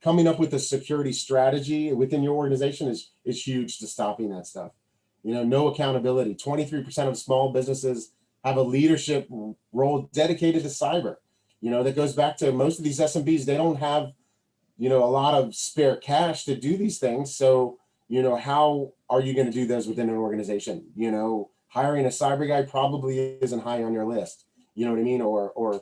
Speaker 1: coming up with a security strategy within your organization is huge to stopping that stuff. No accountability. 23% of small businesses have a leadership role dedicated to cyber. That goes back to most of these SMBs. They don't have, a lot of spare cash to do these things. So, how are you going to do those within an organization? Hiring a cyber guy probably isn't high on your list. You know what I mean? Or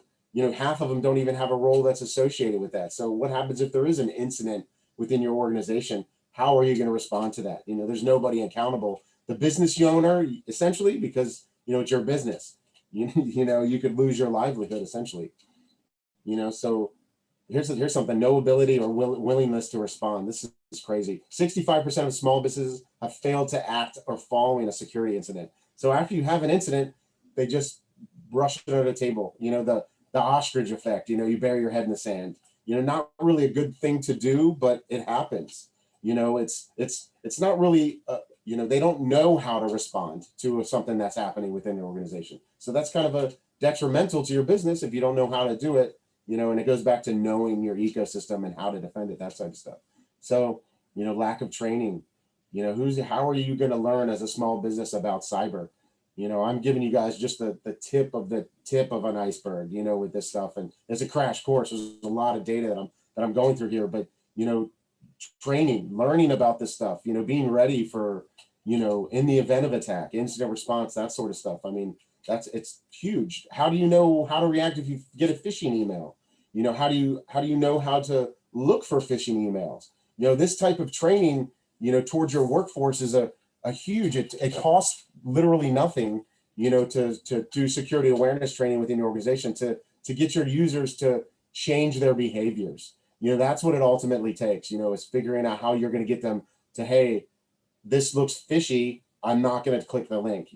Speaker 1: half of them don't even have a role that's associated with that. So what happens if there is an incident within your organization? How are you going to respond to that? There's nobody accountable. The business owner, essentially, because, it's your business. You could lose your livelihood, essentially. So here's something: no ability or willingness to respond. This is crazy. 65% of small businesses have failed to act or following a security incident. So after you have an incident, they just brush it under the table. The ostrich effect. You bury your head in the sand. Not really a good thing to do, but it happens. It's not really. They don't know how to respond to something that's happening within the organization. So that's kind of a detrimental to your business if you don't know how to do it. And it goes back to knowing your ecosystem and how to defend it, that type of stuff. So, lack of training, how are you going to learn as a small business about cyber? I'm giving you guys just the tip of an iceberg, with this stuff. And it's a crash course. There's a lot of data that I'm going through here, but, training, learning about this stuff, being ready for, in the event of attack, incident response, that sort of stuff. I mean, it's huge. How do you know how to react if you get a phishing email? How do you know how to look for phishing emails? This type of training, towards your workforce is a huge, it costs literally nothing, to do security awareness training within your organization to get your users to change their behaviors. That's what it ultimately takes, is figuring out how you're going to get them to, hey, this looks fishy, I'm not going to click the link.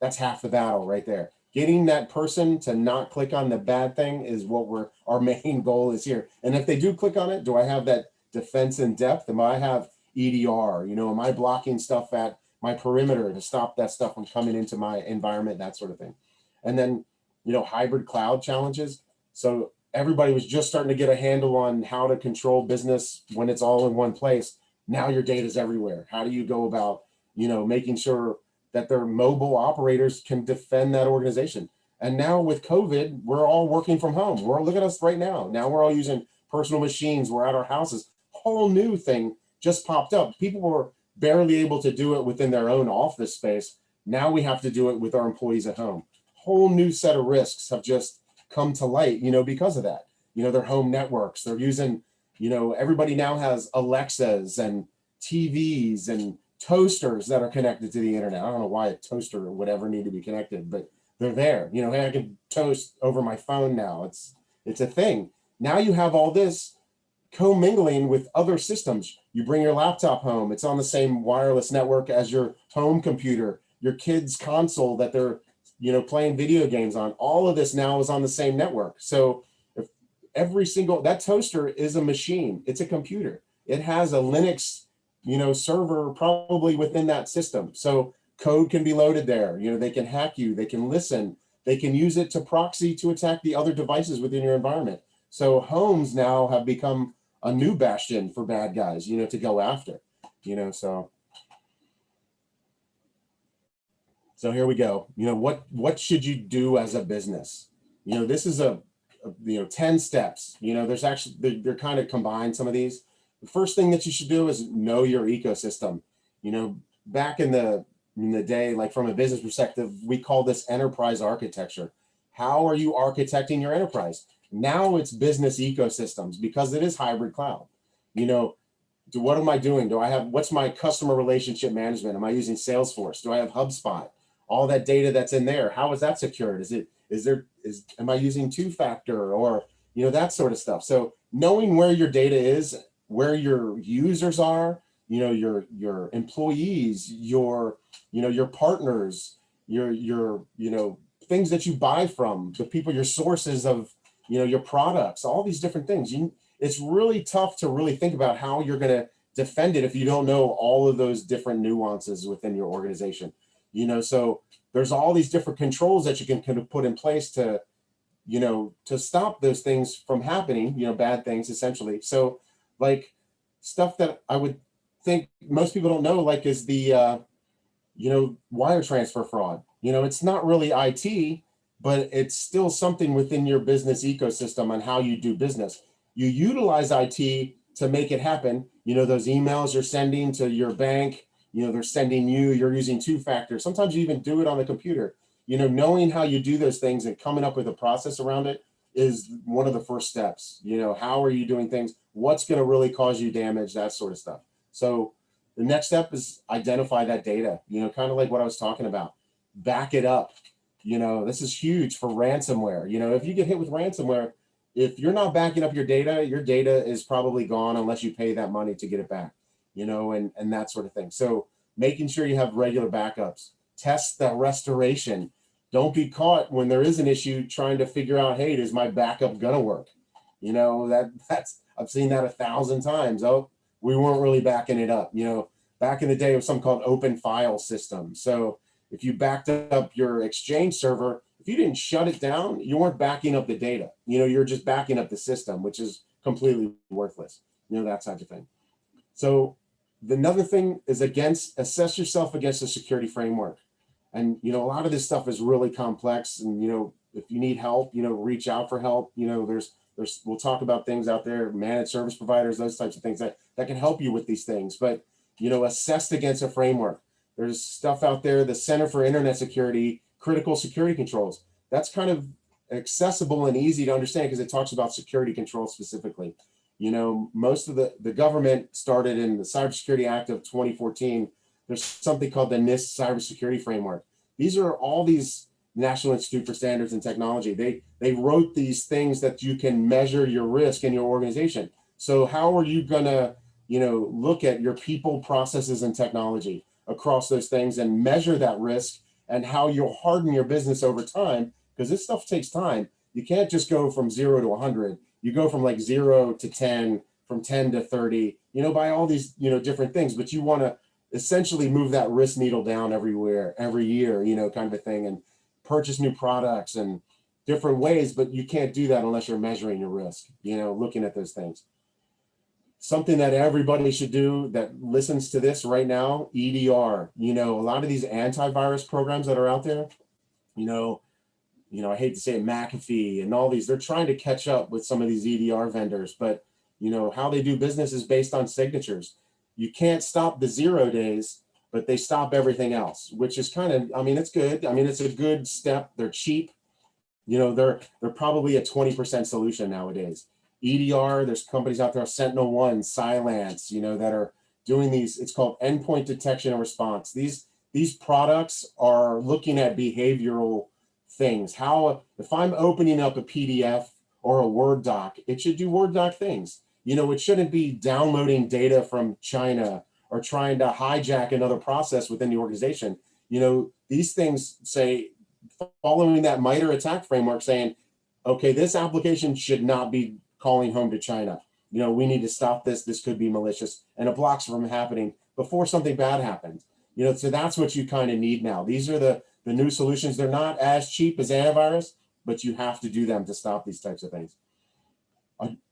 Speaker 1: That's half the battle right there. Getting that person to not click on the bad thing is what our main goal is here. And if they do click on it, do I have that defense in depth? Am I have EDR? Am I blocking stuff at my perimeter to stop that stuff from coming into my environment, that sort of thing? And then, hybrid cloud challenges. So everybody was just starting to get a handle on how to control business when it's all in one place. Now your data is everywhere. How do you go about, making sure that their mobile operators can defend that organization? And now with COVID, we're all working from home. Look at us right now. Now we're all using personal machines. We're at our houses. Whole new thing just popped up. People were barely able to do it within their own office space. Now we have to do it with our employees at home. Whole new set of risks have just come to light, because of that. Their home networks, they're using, everybody now has Alexas and TVs and toasters that are connected to the internet. I don't know why a toaster would ever need to be connected, but they're there. Hey, I can toast over my phone now. It's a thing. Now you have all this commingling with other systems. You bring your laptop home, it's on the same wireless network as your home computer, your kid's console that they're playing video games on. All of this now is on the same network. So if that toaster is a machine, it's a computer. It has a Linux, server probably within that system. So code can be loaded there. They can hack you, they can listen, they can use it to proxy to attack the other devices within your environment. So homes now have become a new bastion for bad guys, to go after, so here we go. What should you do as a business? This is a 10 steps. There's actually, they're kind of combined, some of these. The first thing that you should do is know your ecosystem. Back in the day, like from a business perspective, we call this enterprise architecture. How are you architecting your enterprise? Now it's business ecosystems because it is hybrid cloud. What am I doing? What's my customer relationship management? Am I using Salesforce? Do I have HubSpot? All that data that's in there, how is that secured? Am I using two-factor or, that sort of stuff? So knowing where your data is, where your users are, your employees, your partners, your things that you buy from, the people, your sources of, your products, all these different things. It's really tough to really think about how you're going to defend it if you don't know all of those different nuances within your organization. So there's all these different controls that you can kind of put in place to, to stop those things from happening, bad things essentially. So like stuff that I would think most people don't know, like is the, wire transfer fraud. It's not really IT, but it's still something within your business ecosystem on how you do business. You utilize IT to make it happen. Those emails you're sending to your bank, they're sending you're using two-factor. Sometimes you even do it on the computer. Knowing how you do those things and coming up with a process around it is one of the first steps. How are you doing things? What's going to really cause you damage, that sort of stuff. So the next step is identify that data, kind of like what I was talking about. Back it up. This is huge for ransomware. If you get hit with ransomware, if you're not backing up your data is probably gone unless you pay that money to get it back, and that sort of thing. So making sure you have regular backups, test the restoration. Don't be caught when there is an issue trying to figure out, hey, is my backup gonna work? I've seen that 1,000 times. Oh, we weren't really backing it up. Back in the day, it was something called open file system. So if you backed up your Exchange server, if you didn't shut it down, you weren't backing up the data. You're just backing up the system, which is completely worthless. That type of thing. So another thing is assess yourself against a security framework. And, a lot of this stuff is really complex. And, if you need help, reach out for help. We'll talk about things out there, managed service providers, those types of things that can help you with these things. But, assessed against a framework. There's stuff out there, the Center for Internet Security, critical security controls. That's kind of accessible and easy to understand because it talks about security controls specifically. Most of the government started in the Cybersecurity Act of 2014. There's something called the NIST Cybersecurity Framework. These are all these National Institute for Standards and Technology. They wrote these things that you can measure your risk in your organization. So how are you gonna, look at your people, processes, and technology across those things and measure that risk and how you'll harden your business over time? Because this stuff takes time. You can't just go from 0 to 100. You go from like 0 to 10, from 10 to 30, by all these, different things, but you want to essentially move that risk needle down every year, kind of a thing, and purchase new products and different ways, but you can't do that unless you're measuring your risk, looking at those things. Something that everybody should do that listens to this right now, EDR. A lot of these antivirus programs that are out there, I hate to say it, McAfee and all these, they're trying to catch up with some of these EDR vendors, but how they do business is based on signatures. You can't stop the 0 days, but they stop everything else, which is kind of, it's good. It's a good step. They're cheap. They're probably a 20% solution nowadays. EDR, there's companies out there, SentinelOne, Cylance, that are doing these. It's called endpoint detection and response. These products are looking at behavioral things. How, if I'm opening up a PDF or a Word doc, it should do Word doc things. It shouldn't be downloading data from China or trying to hijack another process within the organization. These things say following that MITRE attack framework saying, okay, this application should not be calling home to China. We need to stop this. This could be malicious, and it blocks from happening before something bad happens. So that's what you kind of need now. These are the new solutions. They're not as cheap as antivirus, but you have to do them to stop these types of things.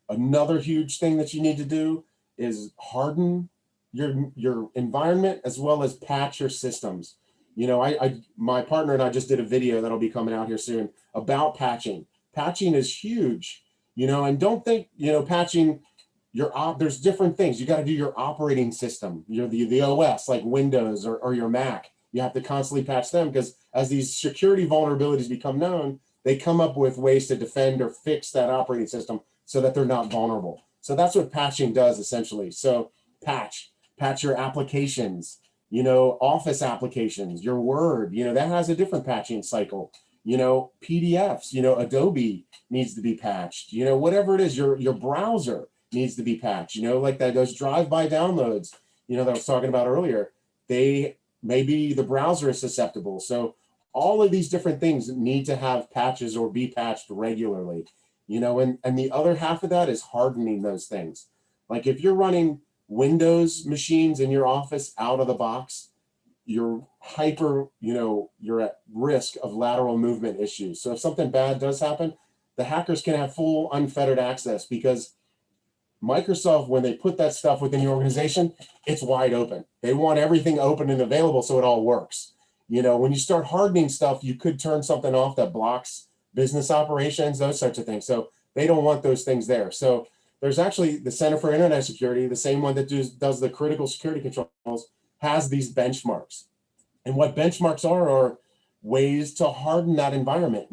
Speaker 1: Another huge thing that you need to do is harden your environment as well as patch your systems. My partner and I just did a video that'll be coming out here soon about patching. Patching is huge, and don't think, patching there's different things. You got to do your operating system, the OS, like Windows or your Mac. You have to constantly patch them, because as these security vulnerabilities become known, they come up with ways to defend or fix that operating system so that they're not vulnerable. So that's what patching does essentially. So patch your applications, Office applications, your Word, that has a different patching cycle. PDFs, Adobe needs to be patched, whatever it is, your browser needs to be patched, like those drive-by downloads, that I was talking about earlier, maybe the browser is susceptible. So all of these different things need to have patches or be patched regularly, and the other half of that is hardening those things. Like if you're running Windows machines in your office out of the box, you're you're at risk of lateral movement issues. So if something bad does happen, the hackers can have full unfettered access, because Microsoft, when they put that stuff within your organization, it's wide open. They want everything open and available so it all works. When you start hardening stuff, you could turn something off that blocks business operations, those sorts of things. So they don't want those things there. So there's actually the Center for Internet Security, the same one that does the critical security controls, has these benchmarks. And what benchmarks are ways to harden that environment,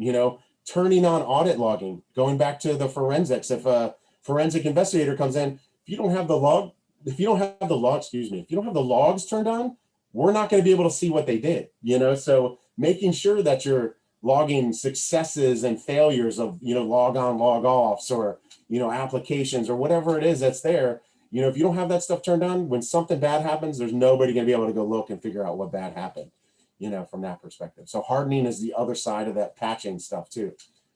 Speaker 1: turning on audit logging, going back to the forensics. If a forensic investigator comes in, if you don't have the logs turned on, we're not going to be able to see what they did, so making sure that you're logging successes and failures of, log on, log offs, or, applications or whatever it is that's there. If you don't have that stuff turned on, when something bad happens, there's nobody going to be able to go look and figure out what bad happened, from that perspective. So hardening is the other side of that patching stuff too.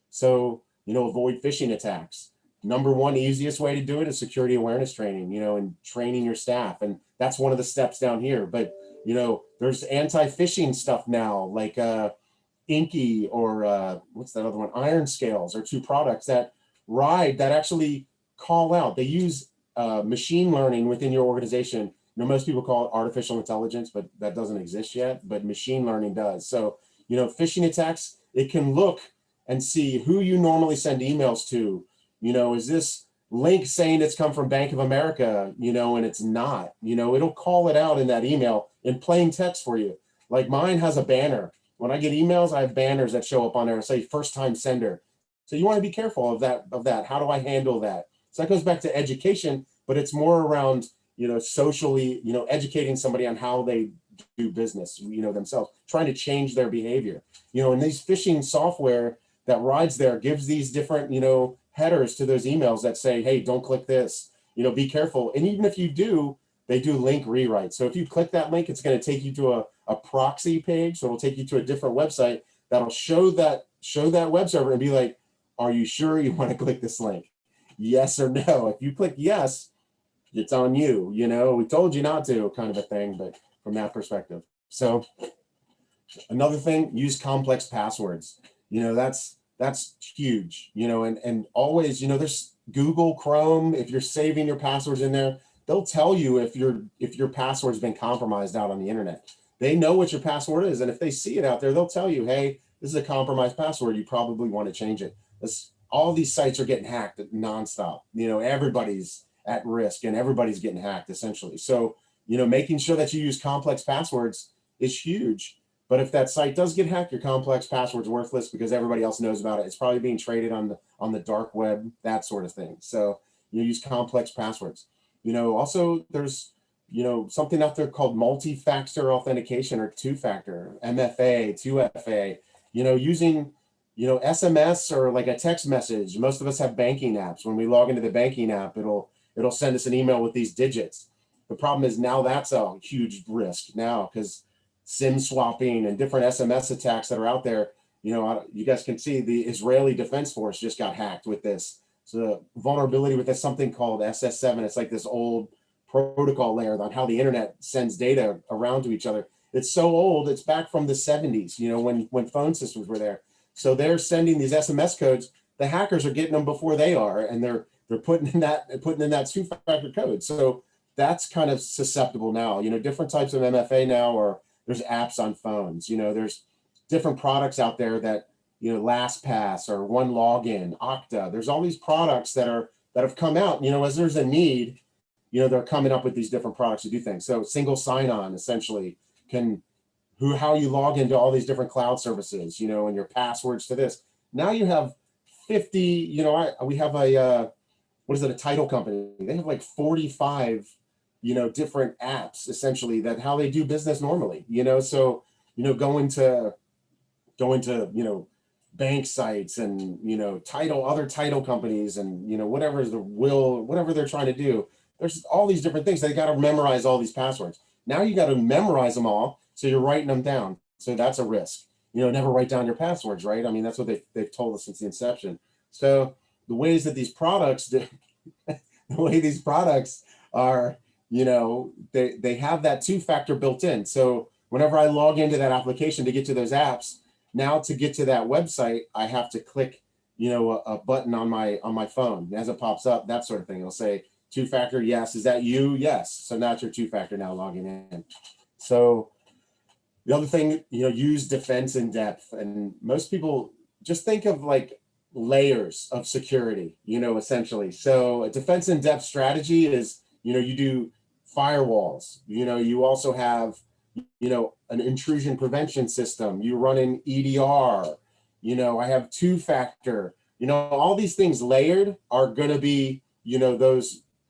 Speaker 1: So, avoid phishing attacks. Number one easiest way to do it is security awareness training, and training your staff. And that's one of the steps down here. But, there's anti-phishing stuff now, like Inky or what's that other one? Iron Scales are two products that actually call out. They use machine learning within your organization. Most people call it artificial intelligence, but that doesn't exist yet, but machine learning does. So, phishing attacks, it can look and see who you normally send emails to. Is this link saying it's come from Bank of America, and it's not, it'll call it out in that email in plain text for you. Like mine has a banner. When I get emails, I have banners that show up on there and say first time sender. So you want to be careful of that. How do I handle that? So that goes back to education, but it's more around, socially, educating somebody on how they do business, themselves, trying to change their behavior, and these phishing software that rides there gives these different, headers to those emails that say, hey, don't click this, be careful. And even if you do, they do link rewrite. So if you click that link, it's going to take you to a proxy page. So it'll take you to a different website that'll show that web server and be like, are you sure you want to click this link? Yes or no. If you click yes, it's on you, we told you not to, kind of a thing, but from that perspective. So another thing, use complex passwords. That's huge, and always, there's Google Chrome. If you're saving your passwords in there, they'll tell you if your password's been compromised out on the internet. They know what your password is. And if they see it out there, they'll tell you, hey, this is a compromised password. You probably want to change it. All these sites are getting hacked nonstop. Everybody's at risk and everybody's getting hacked essentially. So, making sure that you use complex passwords is huge. But if that site does get hacked, your complex password's worthless because everybody else knows about it. It's probably being traded on the dark web, that sort of thing. So use complex passwords. Also there's, something out there called multi-factor authentication or two-factor, MFA, 2FA, using, SMS or like a text message. Most of us have banking apps. When we log into the banking app, it'll send us an email with these digits. The problem is now that's a huge risk now because SIM swapping and different SMS attacks that are out there, You guys can see the Israeli Defense Force just got hacked with this. So the vulnerability with this something called SS7. It's like this old protocol layer on how the internet sends data around to each other. It's so old, it's back from the 70s, when phone systems were there. So they're sending these SMS codes. The hackers are getting them before they are, and they're putting in that two-factor code. So that's kind of susceptible now. Different types of MFA now, or there's apps on phones. There's different products out there that, LastPass or One Login, Okta. There's all these products that have come out. As there's a need, they're coming up with these different products to do things. So single sign-on essentially how you log into all these different cloud services, and your passwords to this. Now you have 50, we have a title company. They have like 45, different apps essentially that how they do business normally, so, going to, bank sites and, other title companies and, whatever they're trying to do. There's all these different things. They got to memorize all these passwords. Now you got to memorize them all. So you're writing them down. So that's a risk. Never write down your passwords, right? I mean, that's what they've told us since the inception. So the ways that these products, the way these products are, they have that two-factor built in. So whenever I log into that application to get to those apps, now to get to that website, I have to click, a button on my phone as it pops up, that sort of thing. It'll say two-factor, yes. Is that you? Yes. So now it's your two-factor now logging in. So the other thing, use defense in depth. And most people just think of like layers of security, essentially. So a defense in depth strategy is, you do firewalls, you also have, an intrusion prevention system, you run an EDR, I have two-factor, all these things layered are going to be,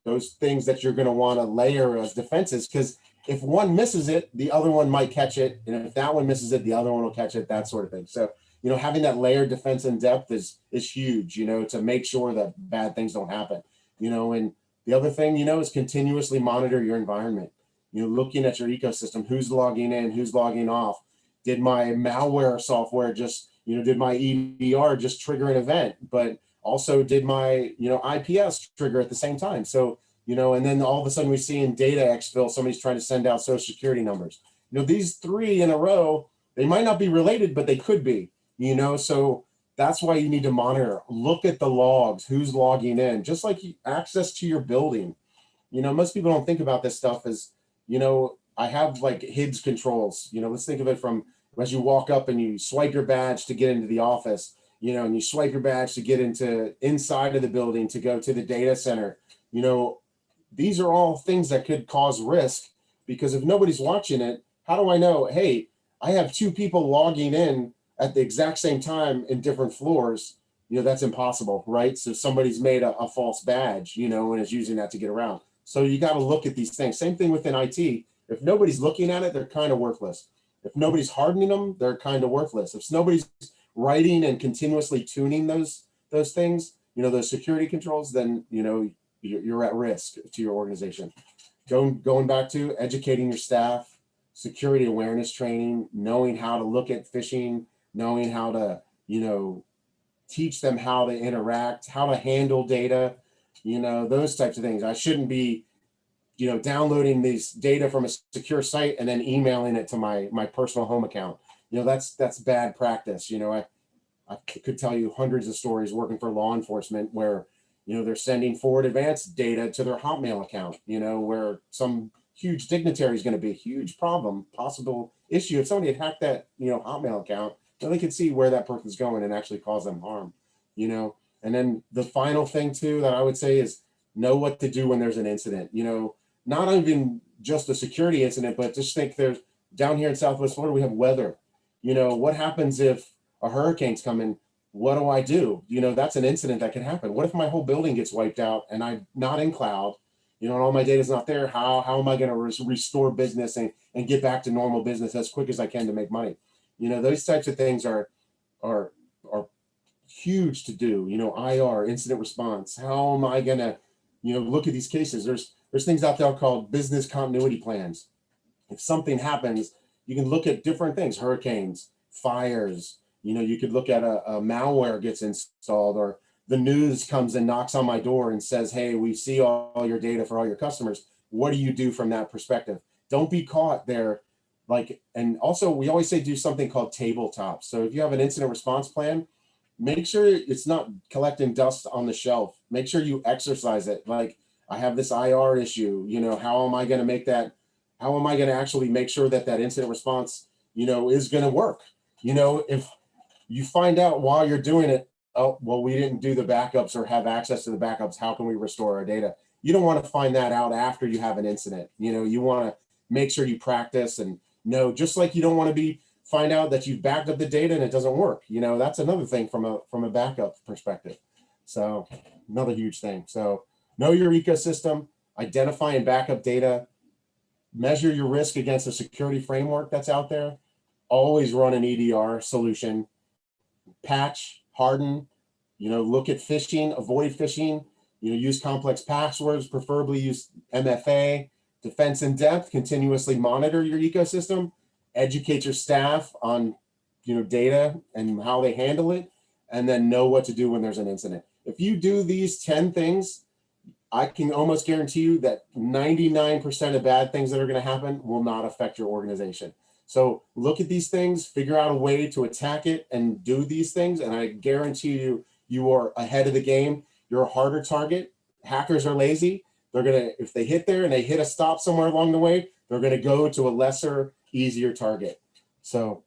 Speaker 1: those things that you're going to want to layer as defenses, because if one misses it, the other one might catch it. And if that one misses it, the other one will catch it, that sort of thing. So, having that layered defense in depth is huge, to make sure that bad things don't happen, and the other thing, is continuously monitor your environment, looking at your ecosystem, who's logging in, who's logging off. Did my malware software just, did my EDR just trigger an event, but also did my, IPS trigger at the same time? So, and then all of a sudden we see in data exfil, somebody's trying to send out social security numbers. These three in a row, they might not be related, but they could be, so that's why you need to monitor, look at the logs, who's logging in, just like access to your building. Most people don't think about this stuff as, I have like HIDS controls, let's think of it from as you walk up and you swipe your badge to get into the office, and you swipe your badge to get inside of the building to go to the data center. These are all things that could cause risk, because if nobody's watching it, how do I know, hey, I have two people logging in at the exact same time in different floors? That's impossible, right? So somebody's made a false badge, and is using that to get around. So you got to look at these things. Same thing within IT. If nobody's looking at it, they're kind of worthless. If nobody's hardening them, they're kind of worthless. If nobody's writing and continuously tuning those things, those security controls, then, you're at risk to your organization. Going back to educating your staff, security awareness training, knowing how to look at phishing, knowing how to, teach them how to interact, how to handle data, those types of things. I shouldn't be, downloading these data from a secure site and then emailing it to my personal home account. That's bad practice. I could tell you hundreds of stories working for law enforcement where, they're sending forward advanced data to their Hotmail account, where some huge dignitary is going to be a huge problem, possible issue. If somebody had hacked that, Hotmail account, they could see where that person's going and actually cause them harm, And then the final thing too, that I would say is know what to do when there's an incident, not even just a security incident, but just think there's down here in Southwest Florida, we have weather. What happens if a hurricane's coming? What do I do? That's an incident that can happen. What if my whole building gets wiped out and I'm not in cloud, and all my data is not there? How am I going to restore business and get back to normal business as quick as I can to make money? Those types of things are huge to do. IR, incident response. How am I going to, look at these cases? There's things out there called business continuity plans. If something happens, you can look at different things: hurricanes, fires, You know, you could look at a malware gets installed, or the news comes and knocks on my door and says, hey, we see all your data for all your customers. What do you do from that perspective? Don't be caught there. Like, and also we always say do something called tabletop. So if you have an incident response plan, make sure it's not collecting dust on the shelf. Make sure you exercise it. Like, I have this IR issue, you know, how am I going to make that? How am I going to actually make sure that that incident response, you know, is going to work? You know, if you find out while you're doing it, oh, well, we didn't do the backups or have access to the backups, how can we restore our data? You don't want to find that out after you have an incident. You know, you want to make sure you practice and know, just like you don't want to find out that you've backed up the data and it doesn't work. You know, that's another thing from a backup perspective. So another huge thing. So know your ecosystem, identify and backup data, measure your risk against a security framework that's out there, always run an EDR solution, patch, harden, you know, look at phishing, avoid phishing, you know, use complex passwords, preferably use MFA, defense in depth, continuously monitor your ecosystem, educate your staff on, you know, data and how they handle it, and then know what to do when there's an incident. If you do these 10 things, I can almost guarantee you that 99% of bad things that are going to happen will not affect your organization. So look at these things, figure out a way to attack it and do these things. And I guarantee you, you are ahead of the game. You're a harder target. Hackers are lazy. They're going to, if they hit there and they hit a stop somewhere along the way, they're going to go to a lesser, easier target. So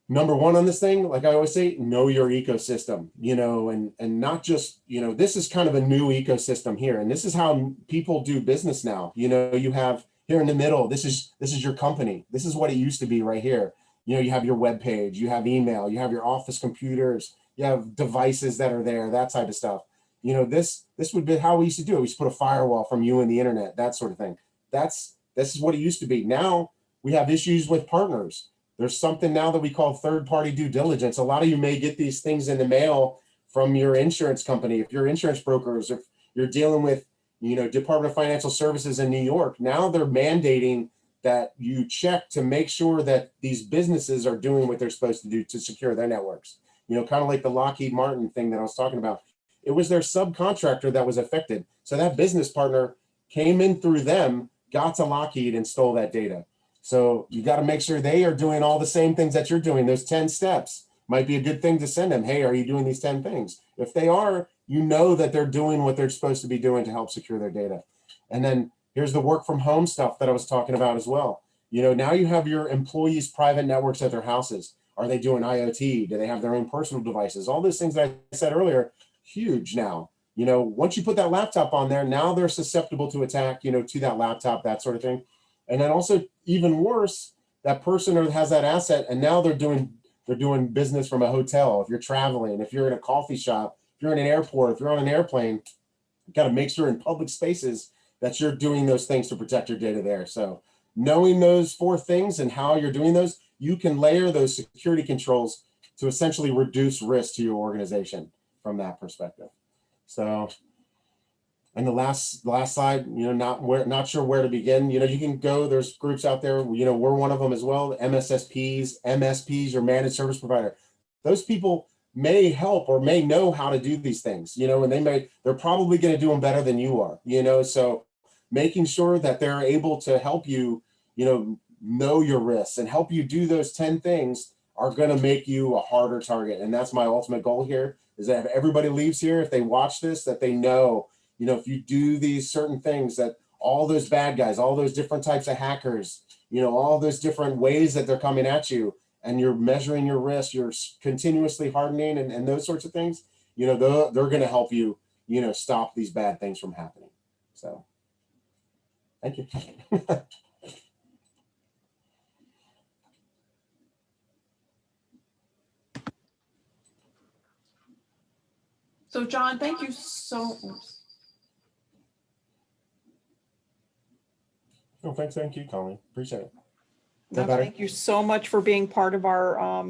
Speaker 1: number one on this thing, like I always say, know your ecosystem, you know, and not just, you know, this is kind of a new ecosystem here. And this is how people do business now. You know, you have here in the middle, this is your company. This is what it used to be right here. You know, you have your web page, you have email, you have your office computers, you have devices that are there, that type of stuff. You know, this would be how we used to do it. We used to put a firewall from you and the internet, that sort of thing. This is what it used to be. Now we have issues with partners. There's something now that we call third-party due diligence. A lot of you may get these things in the mail from your insurance company. If you're insurance brokers, if you're dealing with, you know, Department of Financial Services in New York, now they're mandating that you check to make sure that these businesses are doing what they're supposed to do to secure their networks. You know, kind of like the Lockheed Martin thing that I was talking about. It was their subcontractor that was affected. So that business partner came in through them, got to Lockheed and stole that data. So you got to make sure they are doing all the same things that you're doing. Those 10 steps might be a good thing to send them. Hey, are you doing these 10 things? If they are, you know that they're doing what they're supposed to be doing to help secure their data. And then here's the work from home stuff that I was talking about as well. You know, now you have your employees' private networks at their houses. Are they doing IoT? Do they have their own personal devices? All those things that I said earlier, huge now. You know, once you put that laptop on there, now they're susceptible to attack, you know, to that laptop, that sort of thing. And then also, even worse, that person has that asset, and now they're doing business from a hotel. If you're traveling, if you're in a coffee shop, if you're in an airport, if you're on an airplane, you got to make sure in public spaces that you're doing those things to protect your data there. So knowing those 4 things and how you're doing those, you can layer those security controls to essentially reduce risk to your organization from that perspective. So. And the last slide, you know, not sure where to begin. You know, you can go, there's groups out there, you know, we're one of them as well, MSPs or managed service provider. Those people may help or may know how to do these things, you know, and they're probably going to do them better than you are, you know, so making sure that they're able to help you, you know your risks and help you do those 10 things are going to make you a harder target. And that's my ultimate goal here, is that if everybody leaves here, if they watch this, that they know, you know, if you do these certain things, that all those bad guys, all those different types of hackers, you know, all those different ways that they're coming at you, and you're measuring your risk, you're continuously hardening and those sorts of things, you know, they're going to help you, you know, stop these bad things from happening. So thank you.
Speaker 2: So John, thank you so.
Speaker 1: Oh, thanks. Thank you, Colleen. Appreciate it.
Speaker 2: No, thank you so much for being part of our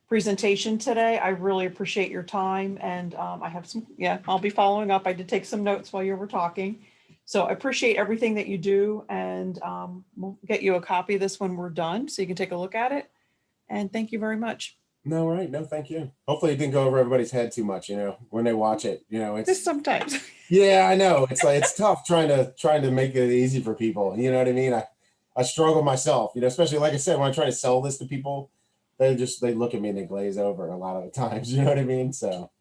Speaker 2: presentation today. I really appreciate your time, and I have some, I'll be following up. I did take some notes while you were talking. So I appreciate everything that you do, and we'll get you a copy of this when we're done so you can take a look at it. And thank you very much.
Speaker 1: No, right. No, thank you. Hopefully it didn't go over everybody's head too much, when they watch it,
Speaker 2: Just
Speaker 1: it's,
Speaker 2: sometimes.
Speaker 1: yeah, I know. It's like, it's tough trying to make it easy for people. You know what I mean? I struggle myself, especially like I said, when I try to sell this to people, they look at me and they glaze over a lot of the times. You know what I mean? So,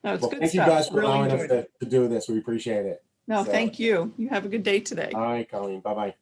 Speaker 2: No, it's
Speaker 1: well,
Speaker 2: good
Speaker 1: thank you
Speaker 2: stuff.
Speaker 1: guys for
Speaker 2: Really
Speaker 1: allowing us
Speaker 2: enjoyed it.
Speaker 1: to do this. We appreciate it.
Speaker 2: No,
Speaker 1: So,
Speaker 2: thank you. You have a good day today.
Speaker 1: all right, Colleen. Bye-bye.